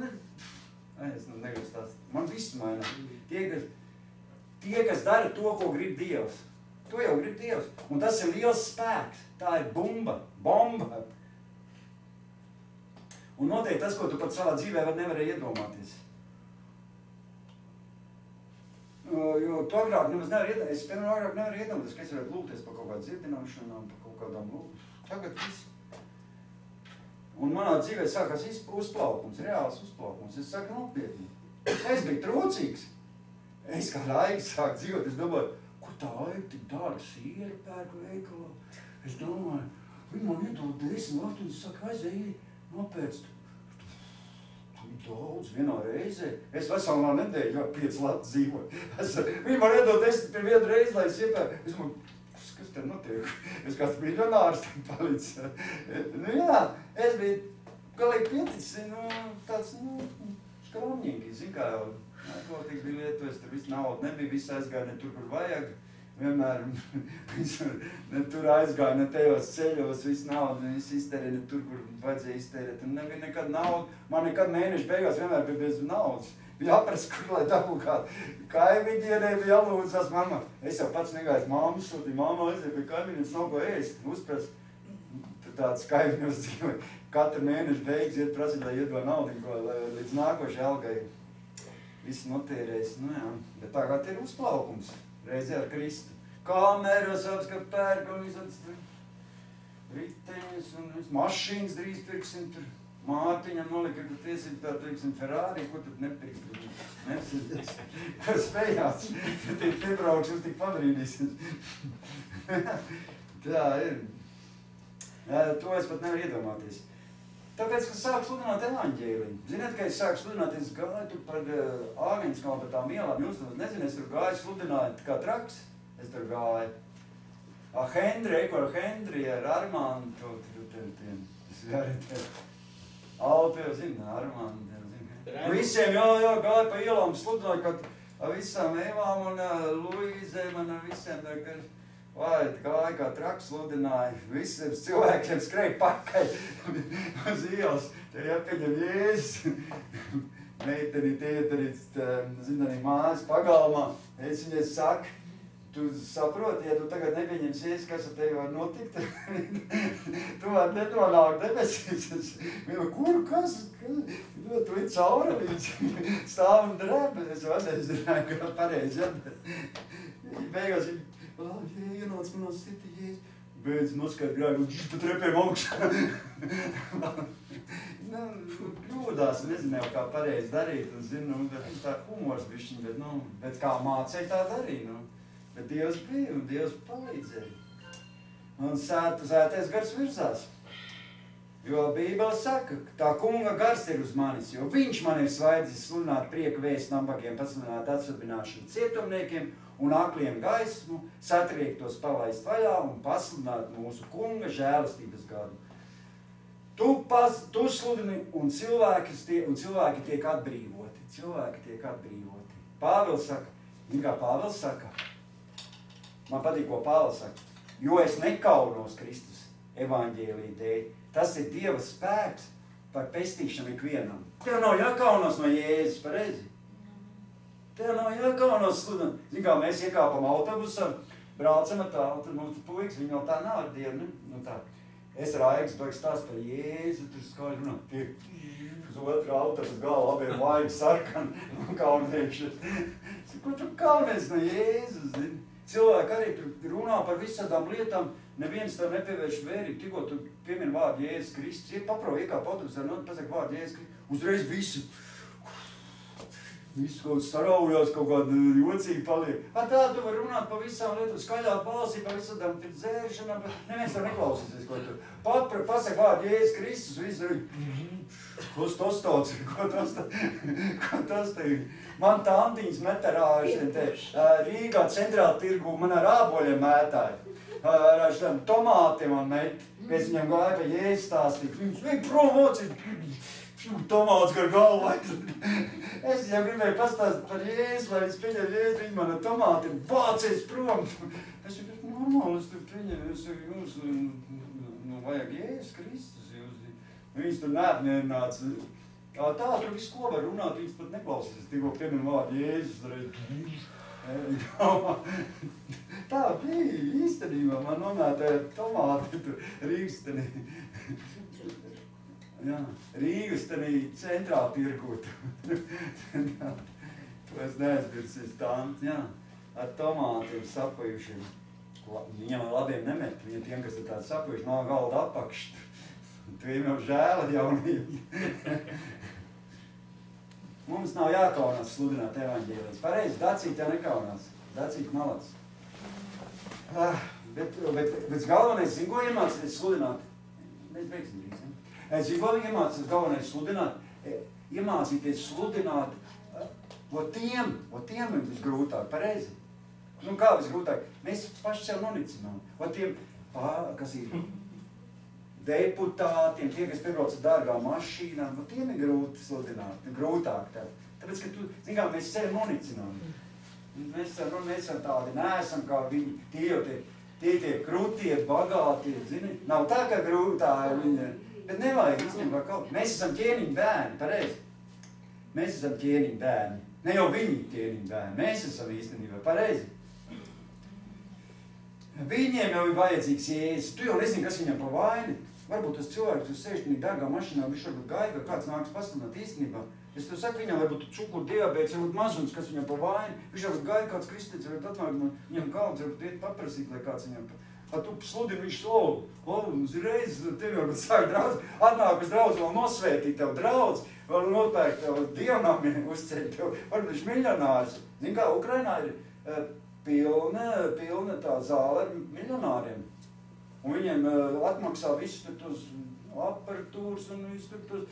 es negribu stāstīt. Man viss mainās. Tie, kas dara to, ko grib Dievs. To jau grib Dievs. Un tas ir liels spēks. Tā ir bomba. Un noteikti tas, ko tu pat savā dzīvē nevarēji iedomāties. Jo tu agrāk nemaz nevar iedomāties. Es, piemēram, agrāk nevaru iedomāties, ka es varētu lūgties par kaut kādu dziedināšanām, par kaut kādām lūgšanām. Tagad viss. Un manā dzīvē sākās uzplaukums, reāls uzplaukums. Es saku nopietni. Es biju trūcīgs. Es kā Aigas sāku dzīvot, es domāju, ko tā Aiga tik dara sieru pērku veikalā. Es domāju, viņi man iedod 10 latu, un es saku, aizēji, nopēc daudz vienā reizē. Es veselā nedēļu jau 5 latu dzīvoju. Viņi man iedod 10 pie vienu reizi, lai es iepērku. Es domāju, kas te notiek? Es kāds miljonārs tam palicis. Jā, es biju galīgi pieticis, tāds, skromņīgi, zin kā jau. Narkotikas bija lietojas, tur viss nauda nebija, viss aizgāja ne tur, kur vajag. Vienmēr ne tur aizgāja, ne tajos ceļos, viss nauda, viss iztērē, ne tur, kur vajadzēja iztērēt. Un nebija nekad nauda. Man nekad mēneša beigās vienmēr bija bez naudas. Bija jāprast, kur, lai dabū kaimiņienē, bija jālūdzās mamma. Es jau pats negāju mammu sūtīju, mamma aiziet pie kaimiņas, nav ko ēst. Uzprast, tur tāds kaimiņos dzīvoja. Katru mēnešu beigas iet prasīt, lai iedod naudu, līdz nākošai algai. Viss notērējis, jā. Bet tagad ir uzplaukums. Reizē ar Kristu. Kameras apskat pērk un visāds riteņus un mašīnas drīz pirksim tur. Mārtiņam nolika, ka tiesīgi tā, teiksim, Ferrari, ko tad nepirkt? Mercedes. Kas spējās? Tie piebrauks, jūs tik pabrīdīsies. Tā ir. To es pat nevaru iedomāties. Tāpēc, ka sāku sludināt evaņģēliju. Ziniet, ka es sāku sludināt, es gāju tur par Āgenskām, par tām ielām. Jūs nezinu, es tur gāju sludināt kā traks. Es tur gāju. Hendri ar Armandu. Alpi jau zina, Armandu. Visiem, jā, gāju pa ielām sludināt, kad visām Evām un Luīzēm un visiem. Vai, gāja kā traks sludināja, visiem cilvēkiem skrēja pakaļ uz ielas, te jāpieņem Jēzus. Meiteni tiet arī, zina, arī mājas pagalmā. Es viņai saku, tu saproti, ja tu tagad nepieņems Jēzus, kas ar tevi var notikt? Tu var nenonākt debesīs. Viņa, kur, kas? Tu ir cauri līdz stāv un drēb. Es nezināju, kā pareizi, ja? Beigās viņa, ienāc manā sirdī, Jēzus. Beidz noskait grāju, pa trepēm augšā. Kļūdās, nezināju, kā pareizi darīt. Un, zinu, tā humors bišķiņ, bet kā mācēja tā darīja. Bet Dievs bija un Dievs palīdzēja. Un sētais gars virzās. Jo Bībele saka, ka tā kunga gars ir uz manis, jo viņš man ir svaidzis sludināt prieku vēstu nabagiem, pasludināt atsvabināšanu cietumniekiem un akliem gaismu, satriektos palaist vaļā un pasludināt mūsu kunga žēlastības gadu. Tu sludini un cilvēki tiek atbrīvoti. Cilvēki tiek atbrīvoti. Pāvils saka, kā Pāvils saka, man patīk, ko Pāvils saka, jo es nekaunos Kristus evaņģēlija dēļ. Tas ir Dieva spēks par pestīšanu ikvienam. Tev nav jākaunos no Jēzus, pareizi? Tev nav jākaunos sludināt. Zin kā, mēs iekāpam autobusam, braucam ar tā, tad mums puikas, viņi vēl tā nav ar Dievu, ne? Nu tā. Es Raigas baigs stāst par Jēzu, tur skaļi runā, tiek uz otru autobus galvu, abiem vaigi sarkani un kaunējuši. Ko tu kaunies no Jēzus, zini? Cilvēki arī tur runā par visādām lietām, neviens tam nepievērš vērību, tikko tu piemini vārdu Jēzus Kristus. Ir paprau, iekāp autobusā, pasaka vārdu Jēzus Kristus, uzreiz visu kaut saraujās, kaut kāda jocīgi paliek. Tā tu var runāt par visām lietām, skaļā balsī, par visādām dzēršanām, bet neviens tam neklausīsies, ko tu. Pasaka vārdu Jēzus Kristus, visu arī, ko tas tāds ir, ko tas te ir. Man tantiņas metarāži, Rīgā centrāla tirgū man ar āboļiem mētāja. Ar šādām tomātiem man met, pēc viņam gāja pa Jēzus stāstīt. Viņš vajag prom mocīt, tomāts gar galvu. Es viņam gribēju pastāstīt par Jēzus, lai viņš pieņem Jēzus, viņi man ar tomātiem vācies prom. Es viņam, normāli, es tur pieņemu, jums vajag Jēzus Kristus. Viņš tur neapmierināts. Tā, tur visu, ko var runāt, viņas pat neklausīs. Tikko piemin vārdu Jēzus. Tā bija īstenībā. Man nomētāja tomāti tur Rīgas tenī centrā tirgut. To es neaizbirsīs tānt, jā. Ar tomātiem sapajušiem. Viņam labiem nemet. Viņam tiem, kas ir tādi sapajuši, nav galda apakšt. Tu jau žēla jaunību. Mums nav jākaunās sludināt evaņģēlijas. Pareizi, Dacīt jau nekaunās. Dacīt malac. Bet galvenais, zin, ko iemācīties sludināt? Mēs beigsim drīz, ne? Zin, ko iemācīties galvenais sludināt? Iemācīties sludināt tiem ir visgrūtāk, pareizi? Nu, kā visgrūtāk? Mēs paši sev nonicinām. Tiem, kas ir deputātiem, tie, kas piebrauc ar dārgām mašīnām, tiem ir grūti sludināt, grūtāk tā. Tāpēc, ka tu, zin kā, mēs sevi nonicinām. Mēs esam tādi, neesam kā viņi, tie krutie, bagātie, zini. Nav tā, ka grūtā ir viņa, bet nevajag īstenībā kaut. Mēs esam ķēniņu bērni, pareizi. Mēs esam ķēniņu bērni. Ne jau viņi ķēniņu bērni, mēs esam īstenībā, pareizi. Viņiem jau ir vajadzīgs Jēzus. Tu jau nezini, kas viņam pa vaini. Varbūt tas cilvēks, kas sēž tādā dārgā mašīnā, viņš varbūt gaida, kāds nāks pasludināt īstenībā. Es tev saku, viņam varbūt cukuru diabēts, varbūt mazums, kas viņam pa vaini. Viņš varbūt gaida, kāds kristietis, varbūt atnāk no viņam kalns, varbūt iet paprasīt, lai kāds viņam Tu sludini viņš uzreiz tevi varbūt sāk draudz, atnāk uz draudz, vēl nosvētīt tev draudz, vēl nopērk tev dievnami, uzceļ tev, varbūt viņš miljonārs. Zin kā, Ukrainā ir pilna tā zāle ar miljonāriem. Un viņiem atmaksā visus tos aparatūras un visus tos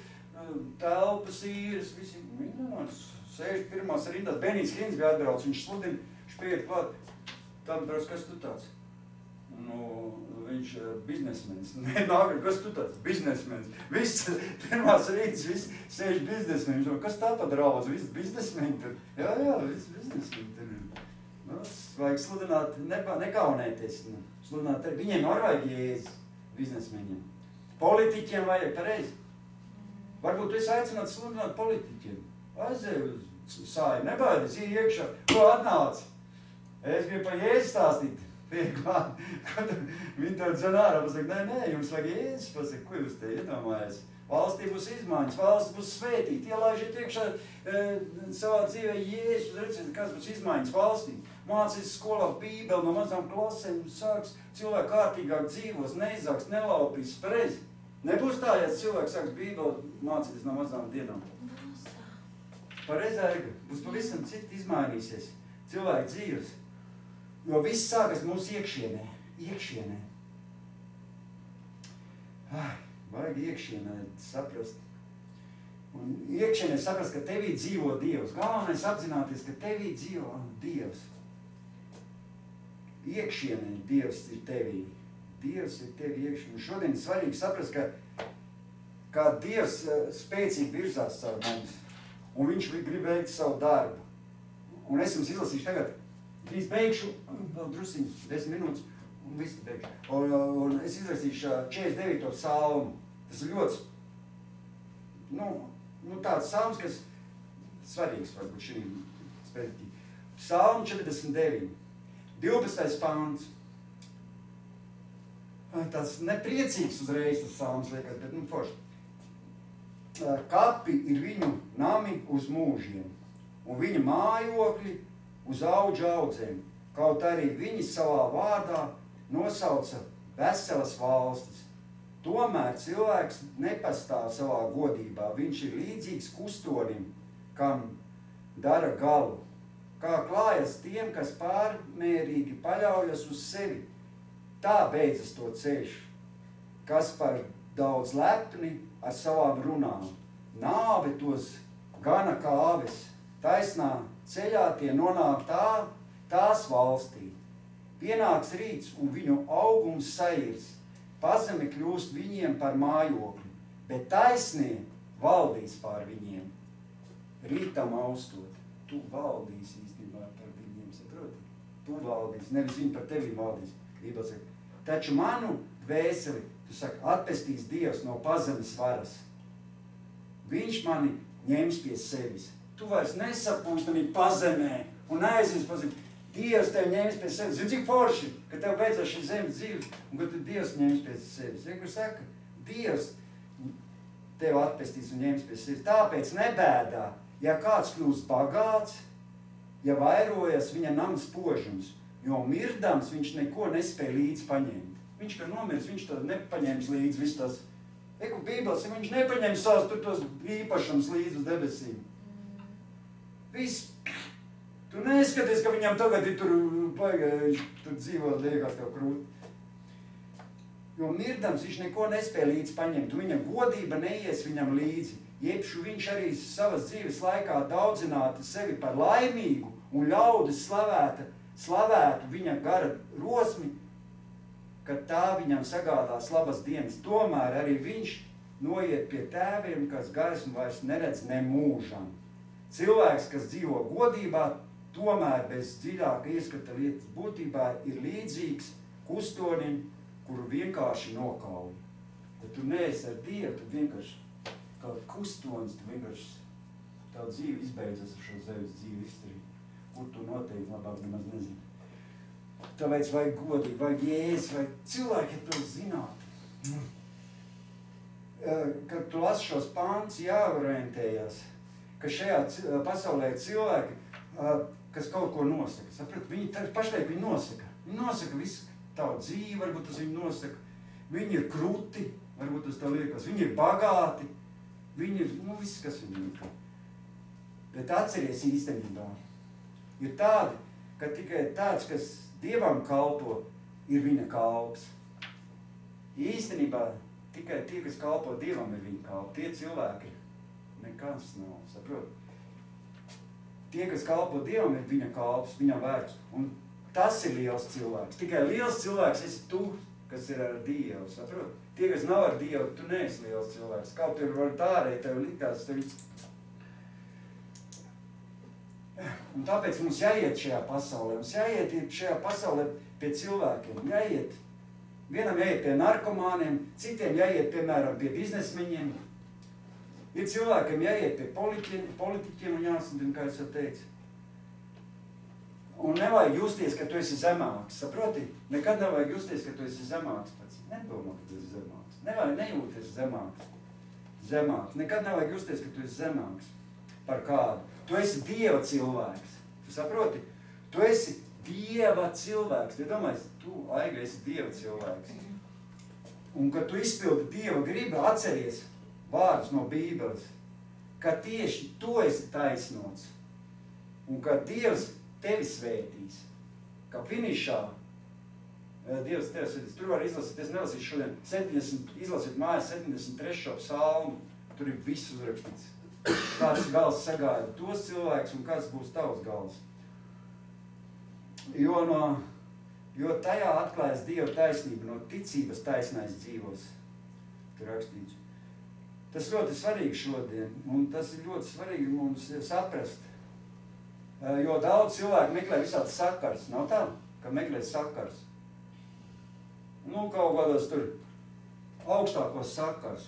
telpas īres, visi miljonārs. Sēž pirmās rindās, Benijs Hins bija atbrauc, viņš sludina, viņš pieiet klāt, tāda brauc, kas tu tāds? Viņš biznesmenis. Nāk, kas tu tāds? Biznesmenis. Viss, pirmās rītas, viss sēž biznesmenis. Kas tā pa draudz? Viss biznesmeni tur. Jā, viss biznesmeni tur. Vajag sludināt, nekaunēties. Sludināt, viņiem arī vajag Jēzus biznesmeņiem. Politiķiem vajag pareizi. Varbūt tu esi aicināts sludināt politiķiem. Aizēj uz sāju, nebaidies, iekšā. Ko atnāc? Es gribu par Jēzu stāstīt. Viņi tev dzan ārā, pasaka, nē, jums vajag Jēzus, pasaka, ko jūs te iedomājies? Valstī būs izmaiņas, valsts būs svētīta, ielaižiet iekšā savā dzīvē Jēzus, redzēt, kas būs izmaiņas valstī. Mācīs skolā Bībeli no mazām klasēm, sāks cilvēki kārtīgāk dzīvos, neizāks, nelaupīs, pareizi. Nebūs tā, ja cilvēks sāks Bībeli mācīties no mazām dienām. Pareizā Erga, būs pavisam citi izmainīsies cilvēki dzīves. Jo viss sākas mūsu iekšienē. Vajag iekšienē saprast. Un iekšienē saprast, ka tevī dzīvo Dievs. Galvenais apzināties, ka tevī dzīvo Dievs. Iekšienē Dievs ir tevī. Dievs ir tevī iekšienē. Un šodien svarīgi saprast, ka Dievs spēcīgi virzās caur mums. Un viņš grib veikt savu darbu. Un es jums izlasīšu tagad. Drīz beigšu, vēl drusiņi, 10 minūtes, un viss beigšu. Un es izlasīšu 49. psalmu. Tas ir ļoti, tāds psalms, kas svarīgs varbūt šī spēcīgi. Psalmu 49. 12. pants. Tas nepriecīgs uzreiz tas psalms liekas, bet forši. Kapi ir viņu nami uz mūžiem, un viņa mājokļi uz audžu audzēm, kaut arī viņi savā vārdā nosauca veselas valstis. Tomēr cilvēks nepastāv savā godībā, viņš ir līdzīgs kustonim, kam dara galu. Kā klājas tiem, kas pārmērīgi paļaujas uz sevi, tā beidzas to ceļš, kas par daudz lepni ar savām runām. Nāve tos gana kā aves, taisnā ceļā tie nonāk tās valstī. Pienāks rīts un viņu augums sairs, pazeme kļūst viņiem par mājokli, bet taisnie valdīs pār viņiem. Rītam austot, tu valdīsi īstenībā par viņiem, saproti? Tu valdīsi, nevis viņi par tevi valdīs. Bībele saka, taču manu dvēseli, tu saki, atpestīs Dievs no pazemes varas. Viņš mani ņems pie sevis. Tu vairs nesapūstamīgi pazemē un aizies pazemē. Dievs tev ņems pie sevis. Zini, cik forši, ka tev beidzās šī zemes dzīve un ka tu Dievs ņems pie sevis. Zini, kur saka? Dievs tev atpestīs un ņems pie sevis. Tāpēc nebēdā, ja kāds kļūst bagāts, ja vairojas viņa nams požums, jo mirdams viņš neko nespēja līdz paņemt. Viņš, kad nomirs, viņš tad nepaņems līdz visu tās. Eku Bībeles, viņš nepaņems savus tur tos īpašums līdz uz debesīm. Viss. Tu neskaties, ka viņam tagad ir viņš tur dzīvo, liekas tev krūt. Jo mirdams viņš neko nespēja līdz paņemt, un viņa godība neies viņam līdzi. Jebšu viņš arī savas dzīves laikā daudzinātu sevi par laimīgu un ļaudis slavētu viņa gara rosmi, kad tā viņam sagādās labas dienas. Tomēr arī viņš noiet pie tēviem, kas gaismu vairs neredz nemūžam. Cilvēks, kas dzīvo godībā, tomēr bez dziļāka ieskata lietas būtībā ir līdzīgs kustonim, kuru vienkārši nokauj. Kad tu neesi ar Dievu, tu vienkārši kā kustonis, tu vienkārši tā dzīve izbeidzas ar šo zemes dzīvi izturīt. Kur tu noteikti labāk nemaz nezini. Tāpēc vajag godīgi, vajag Jēzus, vajag cilvēki, ja to zināt. Kad tu lasi šos pāns, jāorientējās, ka šajā pasaulē ir cilvēki, kas kaut ko nosaka. Saprat, viņi pašlaik viņi nosaka. Viņi nosaka visu, tavu dzīvi, varbūt tas viņu nosaka. Viņi ir kruti, varbūt tas tev liekas. Viņi ir bagāti, viņi ir, viss, kas viņi ir. Bet atceries īstenībā, ir tādi, ka tikai tāds, kas Dievam kalpo, ir viņa kalps. Īstenībā tikai tie, kas kalpo Dievam, ir viņa kalpi. Tie cilvēki nekas nav, saprot? Tie, kas kalpo Dievam, ir viņa kalps, viņa vērts. Un tas ir liels cilvēks. Tikai liels cilvēks esi tu, kas ir ar Dievu, saprot? Tie, kas nav ar Dievu, tu neesi liels cilvēks. Kaut ir var tārēt, tev likās, Un tāpēc mums jāiet šajā pasaulē. Mums jāiet šajā pasaulē pie cilvēkiem. Jāiet. Vienam jāiet pie narkomāniem, citiem jāiet, piemēram, pie biznesmeņiem. Ir cilvēkiem jāiet pie politiķiem un jāsundina, kā es jau teicu. Un nevajag justies, ka tu esi zemāks. Saproti? Nekad nevajag justies, ka tu esi zemāks pats. Nedomā, ka tu esi zemāks. Nevajag nejūties zemāks. Nekad nevajag justies, ka tu esi zemāks par kādu. Tu esi Dieva cilvēks. Tu saproti? Tu esi Dieva cilvēks. Tu domāji, tu, Aiga, esi Dieva cilvēks. Un, kad tu izpildi Dieva gribu, atceries vārdus no Bībeles, ka tieši tu esi taisnots. Un, ka Dievs tevi svētīs. Ka finišā Dievs tevi svētīs. Tur var izlasīt, es nelasīšu šodien, izlasīt mājās 73. psalmu. Tur ir viss uzrakstīts. Kāds gals sagaida tos cilvēkus un kāds būs tavs gals. Jo tajā atklājas Dieva taisnība, no ticības taisnais dzīvos. Tur rakstīts. Tas ļoti svarīgi šodien, un tas ir ļoti svarīgi mums saprast. Jo daudz cilvēku meklē visādi sakars. Nav tā, ka meklē sakars. Kaut kādos tur augstākos sakars.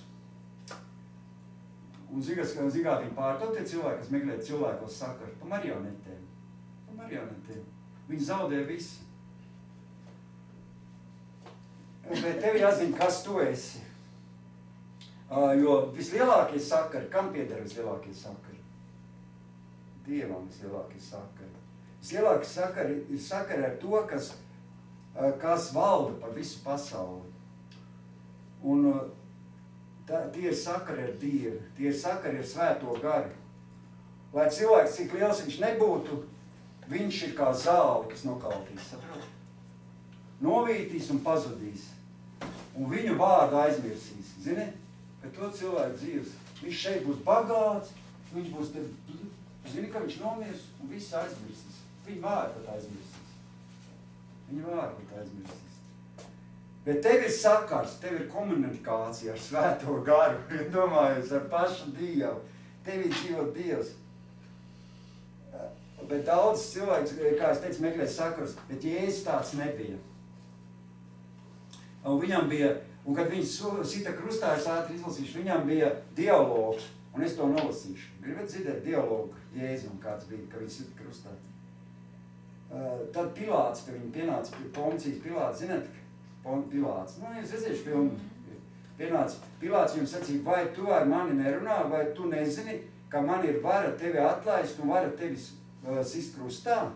Un zigātīgi pārtot tie cilvēki, kas meklē cilvēkos sakaru, pa marionetēm. Viņi zaudē visu. Bet tev jāzina, kas tu esi. Jo vislielākie sakari, kam pieder vislielākie sakari? Dievam vislielākie sakari. Vislielākie sakari ir sakari ar to, kas valda par visu pasauli. Un tie ir sakari ar Dievu, tie ir sakari ar Svēto garu. Lai cilvēks, cik liels viņš nebūtu, viņš ir kā zāle, kas nokaltīs, saprot? Novītīs un pazudīs. Un viņu vārdu aizmirsīs. Zini, ka to cilvēku dzīves, viņš šeit būs bagāts, viņš būs te, zini, ka viņš nomirs un viss aizmirsīs. Viņu vārdu pat aizmirsīs. Bet tev ir sakars, tev ir komunikācija ar Svēto garu, domājot ar pašu Dievu. Tev ir dzīvo Dievs. Bet daudz cilvēks, kā es teicu, meklē sakars, bet Jēzus tāds nebija. Un viņam bija, un kad viņš sita krustā, es ātri izlasīšu, viņam bija dialogs, un es to nolasīšu. Gribat dzirdēt dialogu Jēzum, kāds bija, ka viņš sita krustā. Tad Pilāts, ka viņi pienāca pie Poncijas Pilāts, zināt, Pilāts. Jūs redzējuši filmu. Pilāts viņam sacīja, vai tu ar mani nerunā, vai tu nezini, ka man ir vara tevi atlaist un vara tevi sist krustā?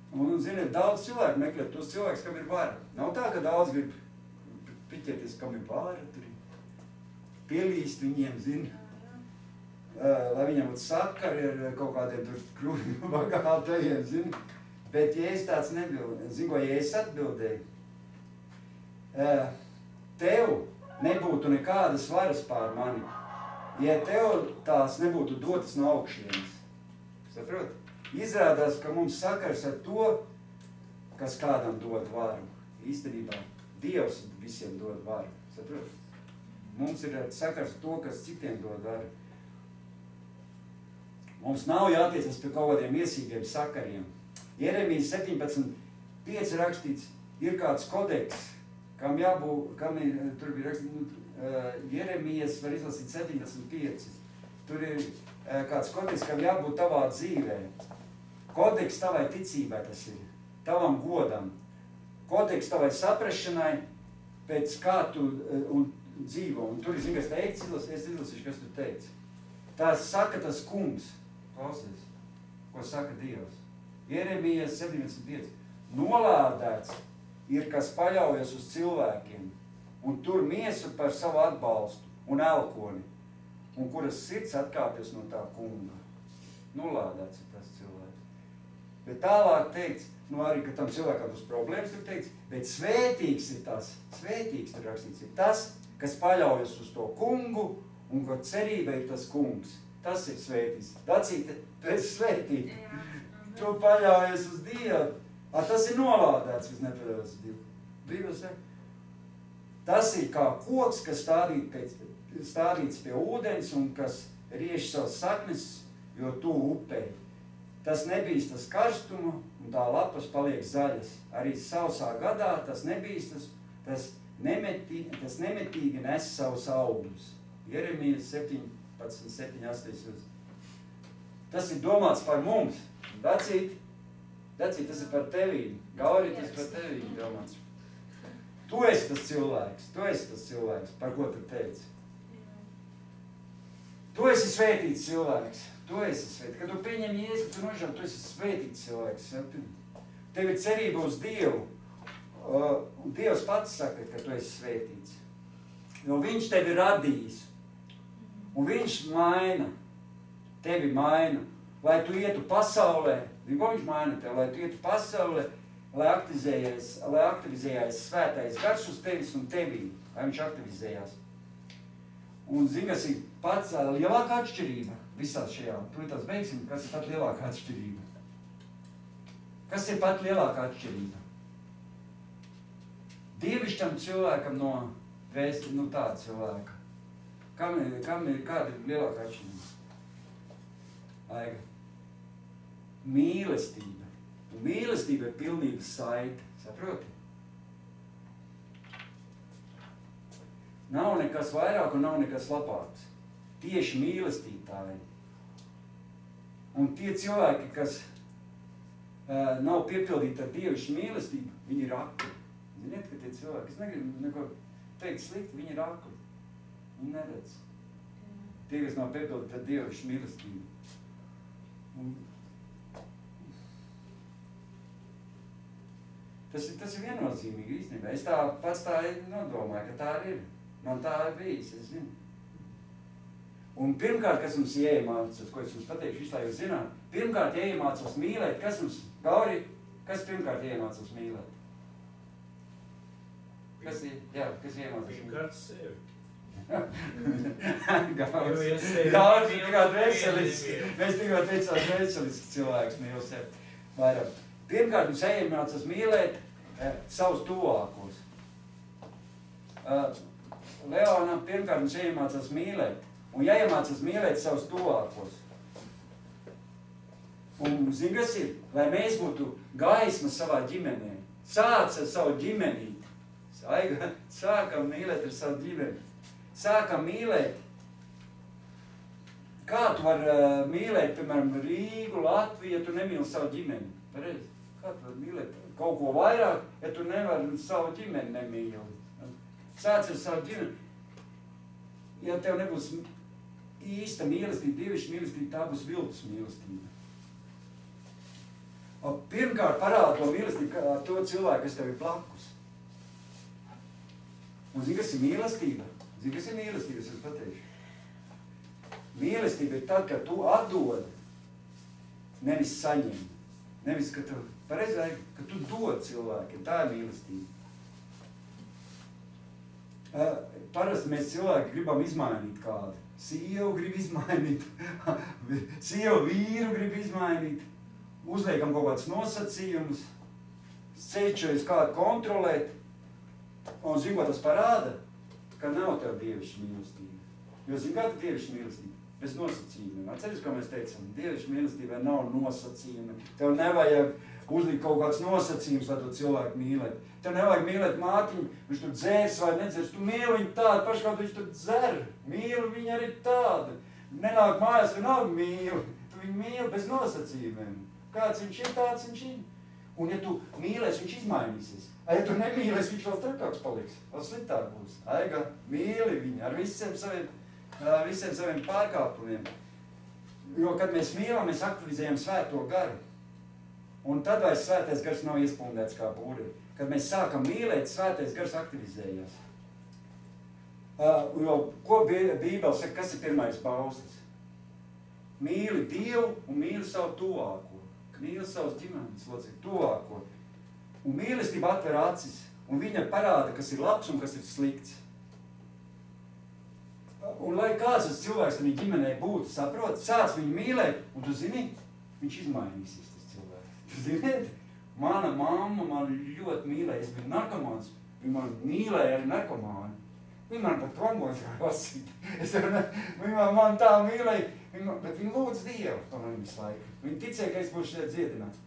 Un, ziniet, daudz cilvēku meklē tos cilvēkus, kam ir vara. Nav tā, ka daudz grib piķēties, kam ir vara, tur pielīst viņiem, zini. Lai viņam būtu sakari ar kaut kādiem tur krūviem bagātajiem, zini. Bet Jēzus tāds nebildēja. Zini, ko Jēzus atbildēja? Tev nebūtu nekādas varas pār mani, ja tev tās nebūtu dotas no augšienes. Saprot? Izrādās, ka mums sakars ar to, kas kādam dod varu. Īstenībā Dievs visiem dod varu. Saprot? Mums ir sakars to, kas citiem dod varu. Mums nav jātiecas pie kaut kādiem iesīgiem sakariem. Jeremijas 17.5 rakstīts, ir kāds kodeks, kam ir, tur bija rakstīts, Jeremijas var izlasīt 17.5. Tur ir kāds kodeks, kam jābūt tavā dzīvē. Kodeks tavai ticībai tas ir, tavam godam. Kodeks tavai saprašanai, pēc kā tu dzīvo. Un tur ir, zini, kas teikts, es izlasīšu, kas tu teici. Tā saka tas kungs, klausies, ko saka Dievs. Jeremijas 17.5. Nolādēts ir, kas paļaujas uz cilvēkiem, un tur miesu par savu atbalstu un elkoni, un kuras sirds atkāpjas no tā kunga. Nolādēts ir tas cilvēks. Bet tālāk teikts, arī, ka tam cilvēkam būs problēmas, tur teikts, bet svētīgs ir tas, svētīgs tur rakstīts, ir tas, kas paļaujas uz to kungu, un ko cerība ir tas kungs. Tas ir svētīgs. Dacīte, tu esi svētīga. Tu paļaujies uz Dievu. Tas ir nolādēts, kas nepaļaujas uz Dievu. Bībeli saka, tas ir kā koks, kas stādīts pie ūdens un kas riež savas saknes, jo tu upei. Tas nebīstas karstumu un tā lapas paliek zaļas. Arī sausā gadā tas nebīstas, tas nemetīgi nes savus augļus. Jeremijas 17:7-8. Tas ir domāts par mums. Dacīt, tas ir par tevīm. Gauri, tas par tevīm domāts. Tu esi tas cilvēks, par ko tu teici. Tu esi svētīts cilvēks. Kad tu pieņem Jēzu, ka tu nožēl, tu esi svētīts cilvēks. Tev ir cerība uz Dievu. Un Dievs pats saka, ka tu esi svētīts. Jo viņš tevi radījis. Un viņš tevi maina, lai tu ietu pasaulē. Viņš maina tevi, lai tu ietu pasaulē, lai aktivizējās svētais gars uz tevis un tevī. Lai viņš aktivizējās. Un zini, kas ir pats lielākā atšķirība visā šajā. Protams, beigsim, kas ir pat lielākā atšķirība. Kas ir pat lielākā atšķirība? Dievišķam cilvēkam no tāda cilvēka. Kāda ir lielākā atšķirība? Aiga. Mīlestība. Un mīlestība ir pilnības saite. Saproti? Nav nekas vairāk un nav nekas labāks. Tieši mīlestītāji. Un tie cilvēki, kas nav piepildīti ar dievišķu mīlestību, viņi ir akli. Ziniet, ka tie cilvēki, es negribu neko teikt slikti, viņi ir akli. Viņi neredz. Tie, kas nav piepildīti ar dievišķu mīlestību. Tas ir viennozīmīgi īstenībā. Es pats tā nodomāju, ka tā ir. Man tā ir bijis, es zinu. Un pirmkārt, kas mums jāiemācās, ko es jums pateikšu, visu, lai jūs zināt, pirmkārt jāiemācās mīlēt. Kas mums, Gauri, kas pirmkārt jāiemācās mīlēt? Kas jāiemācās mīlēt? Pirmkārt sevi. Gauri, tikāt veselisks. Mēs tikāt teicām veselisks cilvēks mīl sevi. Vairāk. Pirmkārt, mums jāiemācās mīlēt savus tuvākos. Leonam pirmkārt mums jāiemācās mīlēt. Un jāiemācās mīlēt savus tuvākos. Un zini, kas ir? Lai mēs būtu gaisma savā ģimenē. Sāc ar savu ģimenīti. Sākam mīlēt ar savu ģimeni. Sākam mīlēt. Kā tu var mīlēt, piemēram, Rīgu, Latviju, ja tu nemīli savu ģimeni? Pareizi? Kā tu var mīlēt kaut ko vairāk, ja tu nevari savu ģimeni nemīli? Sāc ar savu ģimeni. Ja tev nebūs īsta mīlestība, dievišķa mīlestība, tā būs viltus mīlestība. Pirmkārt parāda to mīlestību ar to cilvēku, kas tev ir blakus. Un zini, kas ir mīlestība? Zini, kas ir mīlestība, es jums pateikšu. Mīlestība ir tad, kad tu atdod, nevis saņem. Nevis, ka tu dod cilvēkiem. Tā ir mīlestība. Parasti mēs cilvēki gribam izmainīt kādu. Sievu grib izmainīt, sievu vīru grib izmainīt, uzliekam kaut kādus nosacījumus, cenšamies kādu kontrolēt, un zini, ko tas parāda? Ka nav tev dievišķa mīlestība. Jo zini, kā tu dievišķa mīlestība? Bez nosacījumiem. Atceries, ko mēs teicam? Dievišķa mīlestībā nav nosacījumi. Tev nevajag uzlikt kaut kāds nosacījums, lai to cilvēku mīlēt. Tev nevajag mīlēt mātiņu, viņš tur dzērs vai nedzērs. Tu mīli viņu tādu, paši kā viņš tur dzer. Mīli viņu arī tādu. Nenāk mājās, vienalga mīli. Tu viņu mīli bez nosacījumiem. Kāds viņš ir, tāds viņš ir. Un ja tu mīlēs, viņš izmainīsies. Ja tu nemīlēs, viņš vēl trakāks paliks. Vēl sliktāk būs. Aiga, mīli viņu ar visiem saviem pārkāpumiem. Jo, kad mēs mīlam, mēs aktivizējam svēto garu. Un tad vairs svētais gars nav iespundēts kā būrī. Kad mēs sākam mīlēt, svētais gars aktivizējās. Ko Bībele saka, kas ir pirmais bauslis? Mīli Dievu un mīli savu tuvāko. Mīli savus ģimenes locekļus, tuvāko. Un mīlestība atver acis. Un viņa parāda, kas ir labs un kas ir slikts. Un lai kāds tas cilvēks viņa ģimenē būtu, saprot, sāc viņu mīlēt, un tu zini, viņš izmainīsies tas cilvēks. Tu ziniet, mana mamma man ļoti mīlēja, es biju narkomāns, viņa man mīlēja arī narkomāni. Viņa man pat tvangos rasīt. Viņa man tā mīlēja, bet viņa lūdz Dievu to man visu laiku. Viņa ticēja, ka es būšu šeit dziedināts.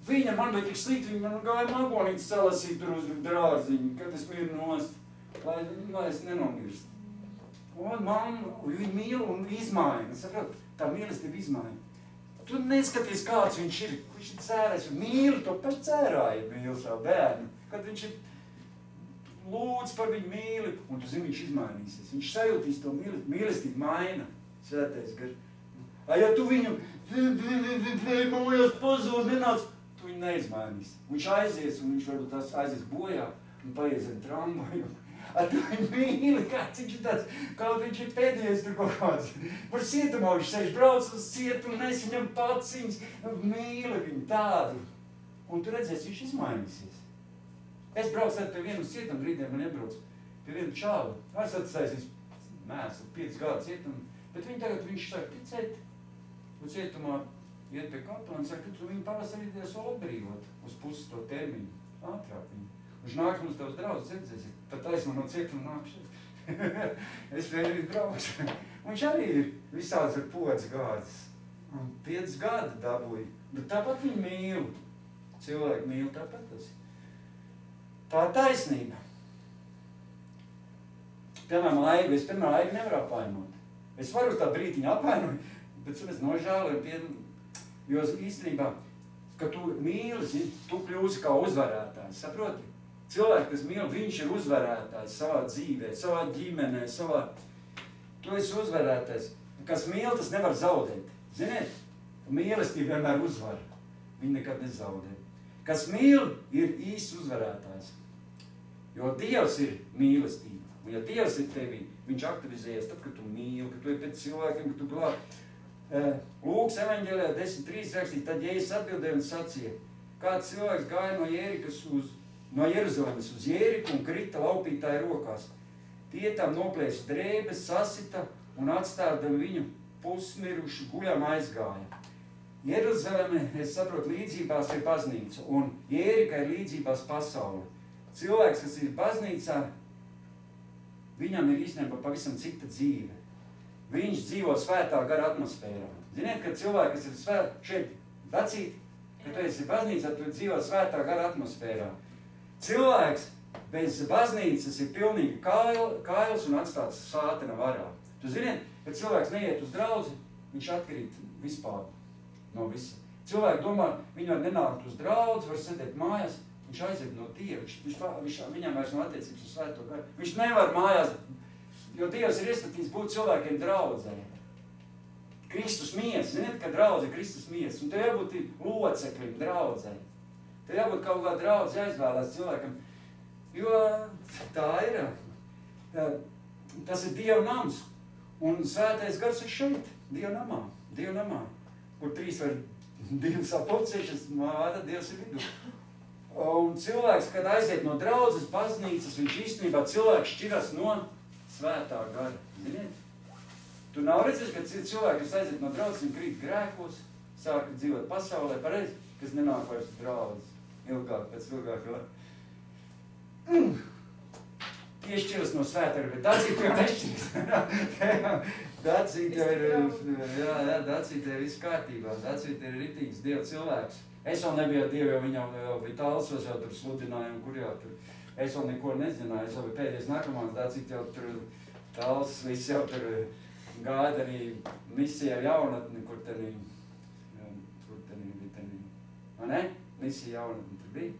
Viņa man bija tik slikti, viņa man gāja magonītes salasīt tur uz drāziņu, kad es miru nost, lai es nenomirstu. Un mamma, viņa mīl un izmaina, saprot, tā mīlestība izmaina. Tu neskaties, kāds viņš ir cērājis, mīli to pēc cērāja, mīli savu bērnu, kad viņš ir lūdz par viņu mīli, un tu zini, viņš izmainīsies. Viņš sajūtīs to mīlestību maina, svētais gars. Ja tu viņu mājās pazūd, nenāc, tu viņu neizmainīs. Viņš aizies, un viņš varbūt tās aizies bojā, un paies ar tramvaju. Tu viņu mīli, kāds viņš ir tāds, kaut viņš ir pēdējais tur kaut kāds. Par cietumā viņš sēž, brauc uz cietumu, nes viņam paciņas, mīli viņu tādu. Un tu redzēsi, viņš izmainīsies. Es braucu pie vienu cietumu, rītdien man iebrauc pie vienu čālu. Es atstājusies, esmu 5 gadu cietumu, bet viņš saka, ticēt, un cietumā iet pie kapelāna, saka, tu viņu pavasarī atbrīvot uz pusi to termiņu, ātrāk viņu. Viņš nāks mums tavs draudzes, redzēsi, pat taisnām no cietuma nāk šeit. Es pie viņu braucu. Viņš arī ir visāds ar podzi gādzis. 5 gadi dabūja, bet tāpat viņu mīlu. Cilvēki mīlu tāpat tas. Tā ir taisnība. Piemēram, Aigu. Es, Aigu nevaru apvainot. Es varu uz tā brītiņu apvainot, bet es nožēloju, jo īstenībā, ka tu mīli, tu kļūsi kā uzvarētājs, saproti? Cilvēki, kas mīl, viņš ir uzvarētājs savā dzīvē, savā ģimenē, Tu esi uzvarētājs. Kas mīl, tas nevar zaudēt. Ziniet, mīlestība vienmēr uzvar. Viņa nekad nezaudē. Kas mīl, ir īsts uzvarētājs. Jo Dievs ir mīlestība. Un ja Dievs ir tevī, viņš aktivizējas tad, kad tu mīli, kad tu ir pēc cilvēkiem, kad tu glābi. Lūkas evaņģēlijā 10.3 rakstīts, tad Jēzus atbildēja un sacīja, kāds cilvēks gāja no Jeruzalemes uz Jēriku un krita laupītāja rokās. Tie tam noplēsa drēbes, sasita un atstādami viņu pusmirušu guļam aizgāja. Jeruzaleme, es saprotu, līdzībās ir baznīca, un Jērika ir līdzībās pasaule. Cilvēks, kas ir baznīcā, viņam ir īstenībā pavisam cita dzīve. Viņš dzīvo svētā gara atmosfērā. Ziniet, ka cilvēki, kas ir šeit dacīt, ka tu esi baznīcā, tu dzīvo svētā gara atmosfērā. Cilvēks bez baznīcas ir pilnīgi kails un atstāts sātana varā. Tu ziniet, kad cilvēks neiet uz draudzi, viņš atkrīt vispār no visa. Cilvēki domā, viņi var nenākt uz draudzi, var sēdēt mājās, viņš aiziet no Dieva, viņam vairs nav attiecības uz svēto garu. Viņš nevar mājās, jo Dievs ir iestatījis būt cilvēkiem draudzē. Kristus miesa, ziniet, ka draudze ir Kristus miesa, un tev jābūt loceklim draudzē. Tev jābūt kaut kā draudze aizvēlēts cilvēkam, jo tā ir. Tas ir Dieva nams, un svētais gars ir šeit, Dieva namā, kur 3 vai 2 sapulcēšas, tad Dievs ir vidū. Un cilvēks, kad aiziet no draudzes, baznīcas, viņš īstenībā cilvēks šķiras no svētā gara. Ziniet? Tu nav redzējis, ka cilvēki, kas aiziet no draudzes, viņi krīt grēkos, sāk dzīvot pasaulē, pareizi, kas nenāk vairs draudzes, pēc ilgāk. Piešķiras no svētā gara, bet Dacīte jau nešķiras. Dacīte ir viss kārtībā, Dacīte ir ritīgs Dieva cilvēks. Es vēl nebiju ar Dievu, jo viņam vēl bija talsos, jau tur sludinājumi, kur jau tur. Es vēl neko nezināju, es vēl biju pēdējais nākamās, Dacīte jau tur talsos, viss jau tur gāja arī misija ar jaunatni, kur tenī, vai ne? Misija jaunatni tur bija.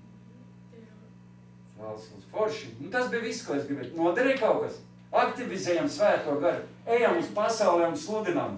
Talsos forši. Nu, tas bija viss, ko es gribēju. Noderēja kaut kas. Aktivizējam svēto garu. Ejam uz pasaulē un sludinām.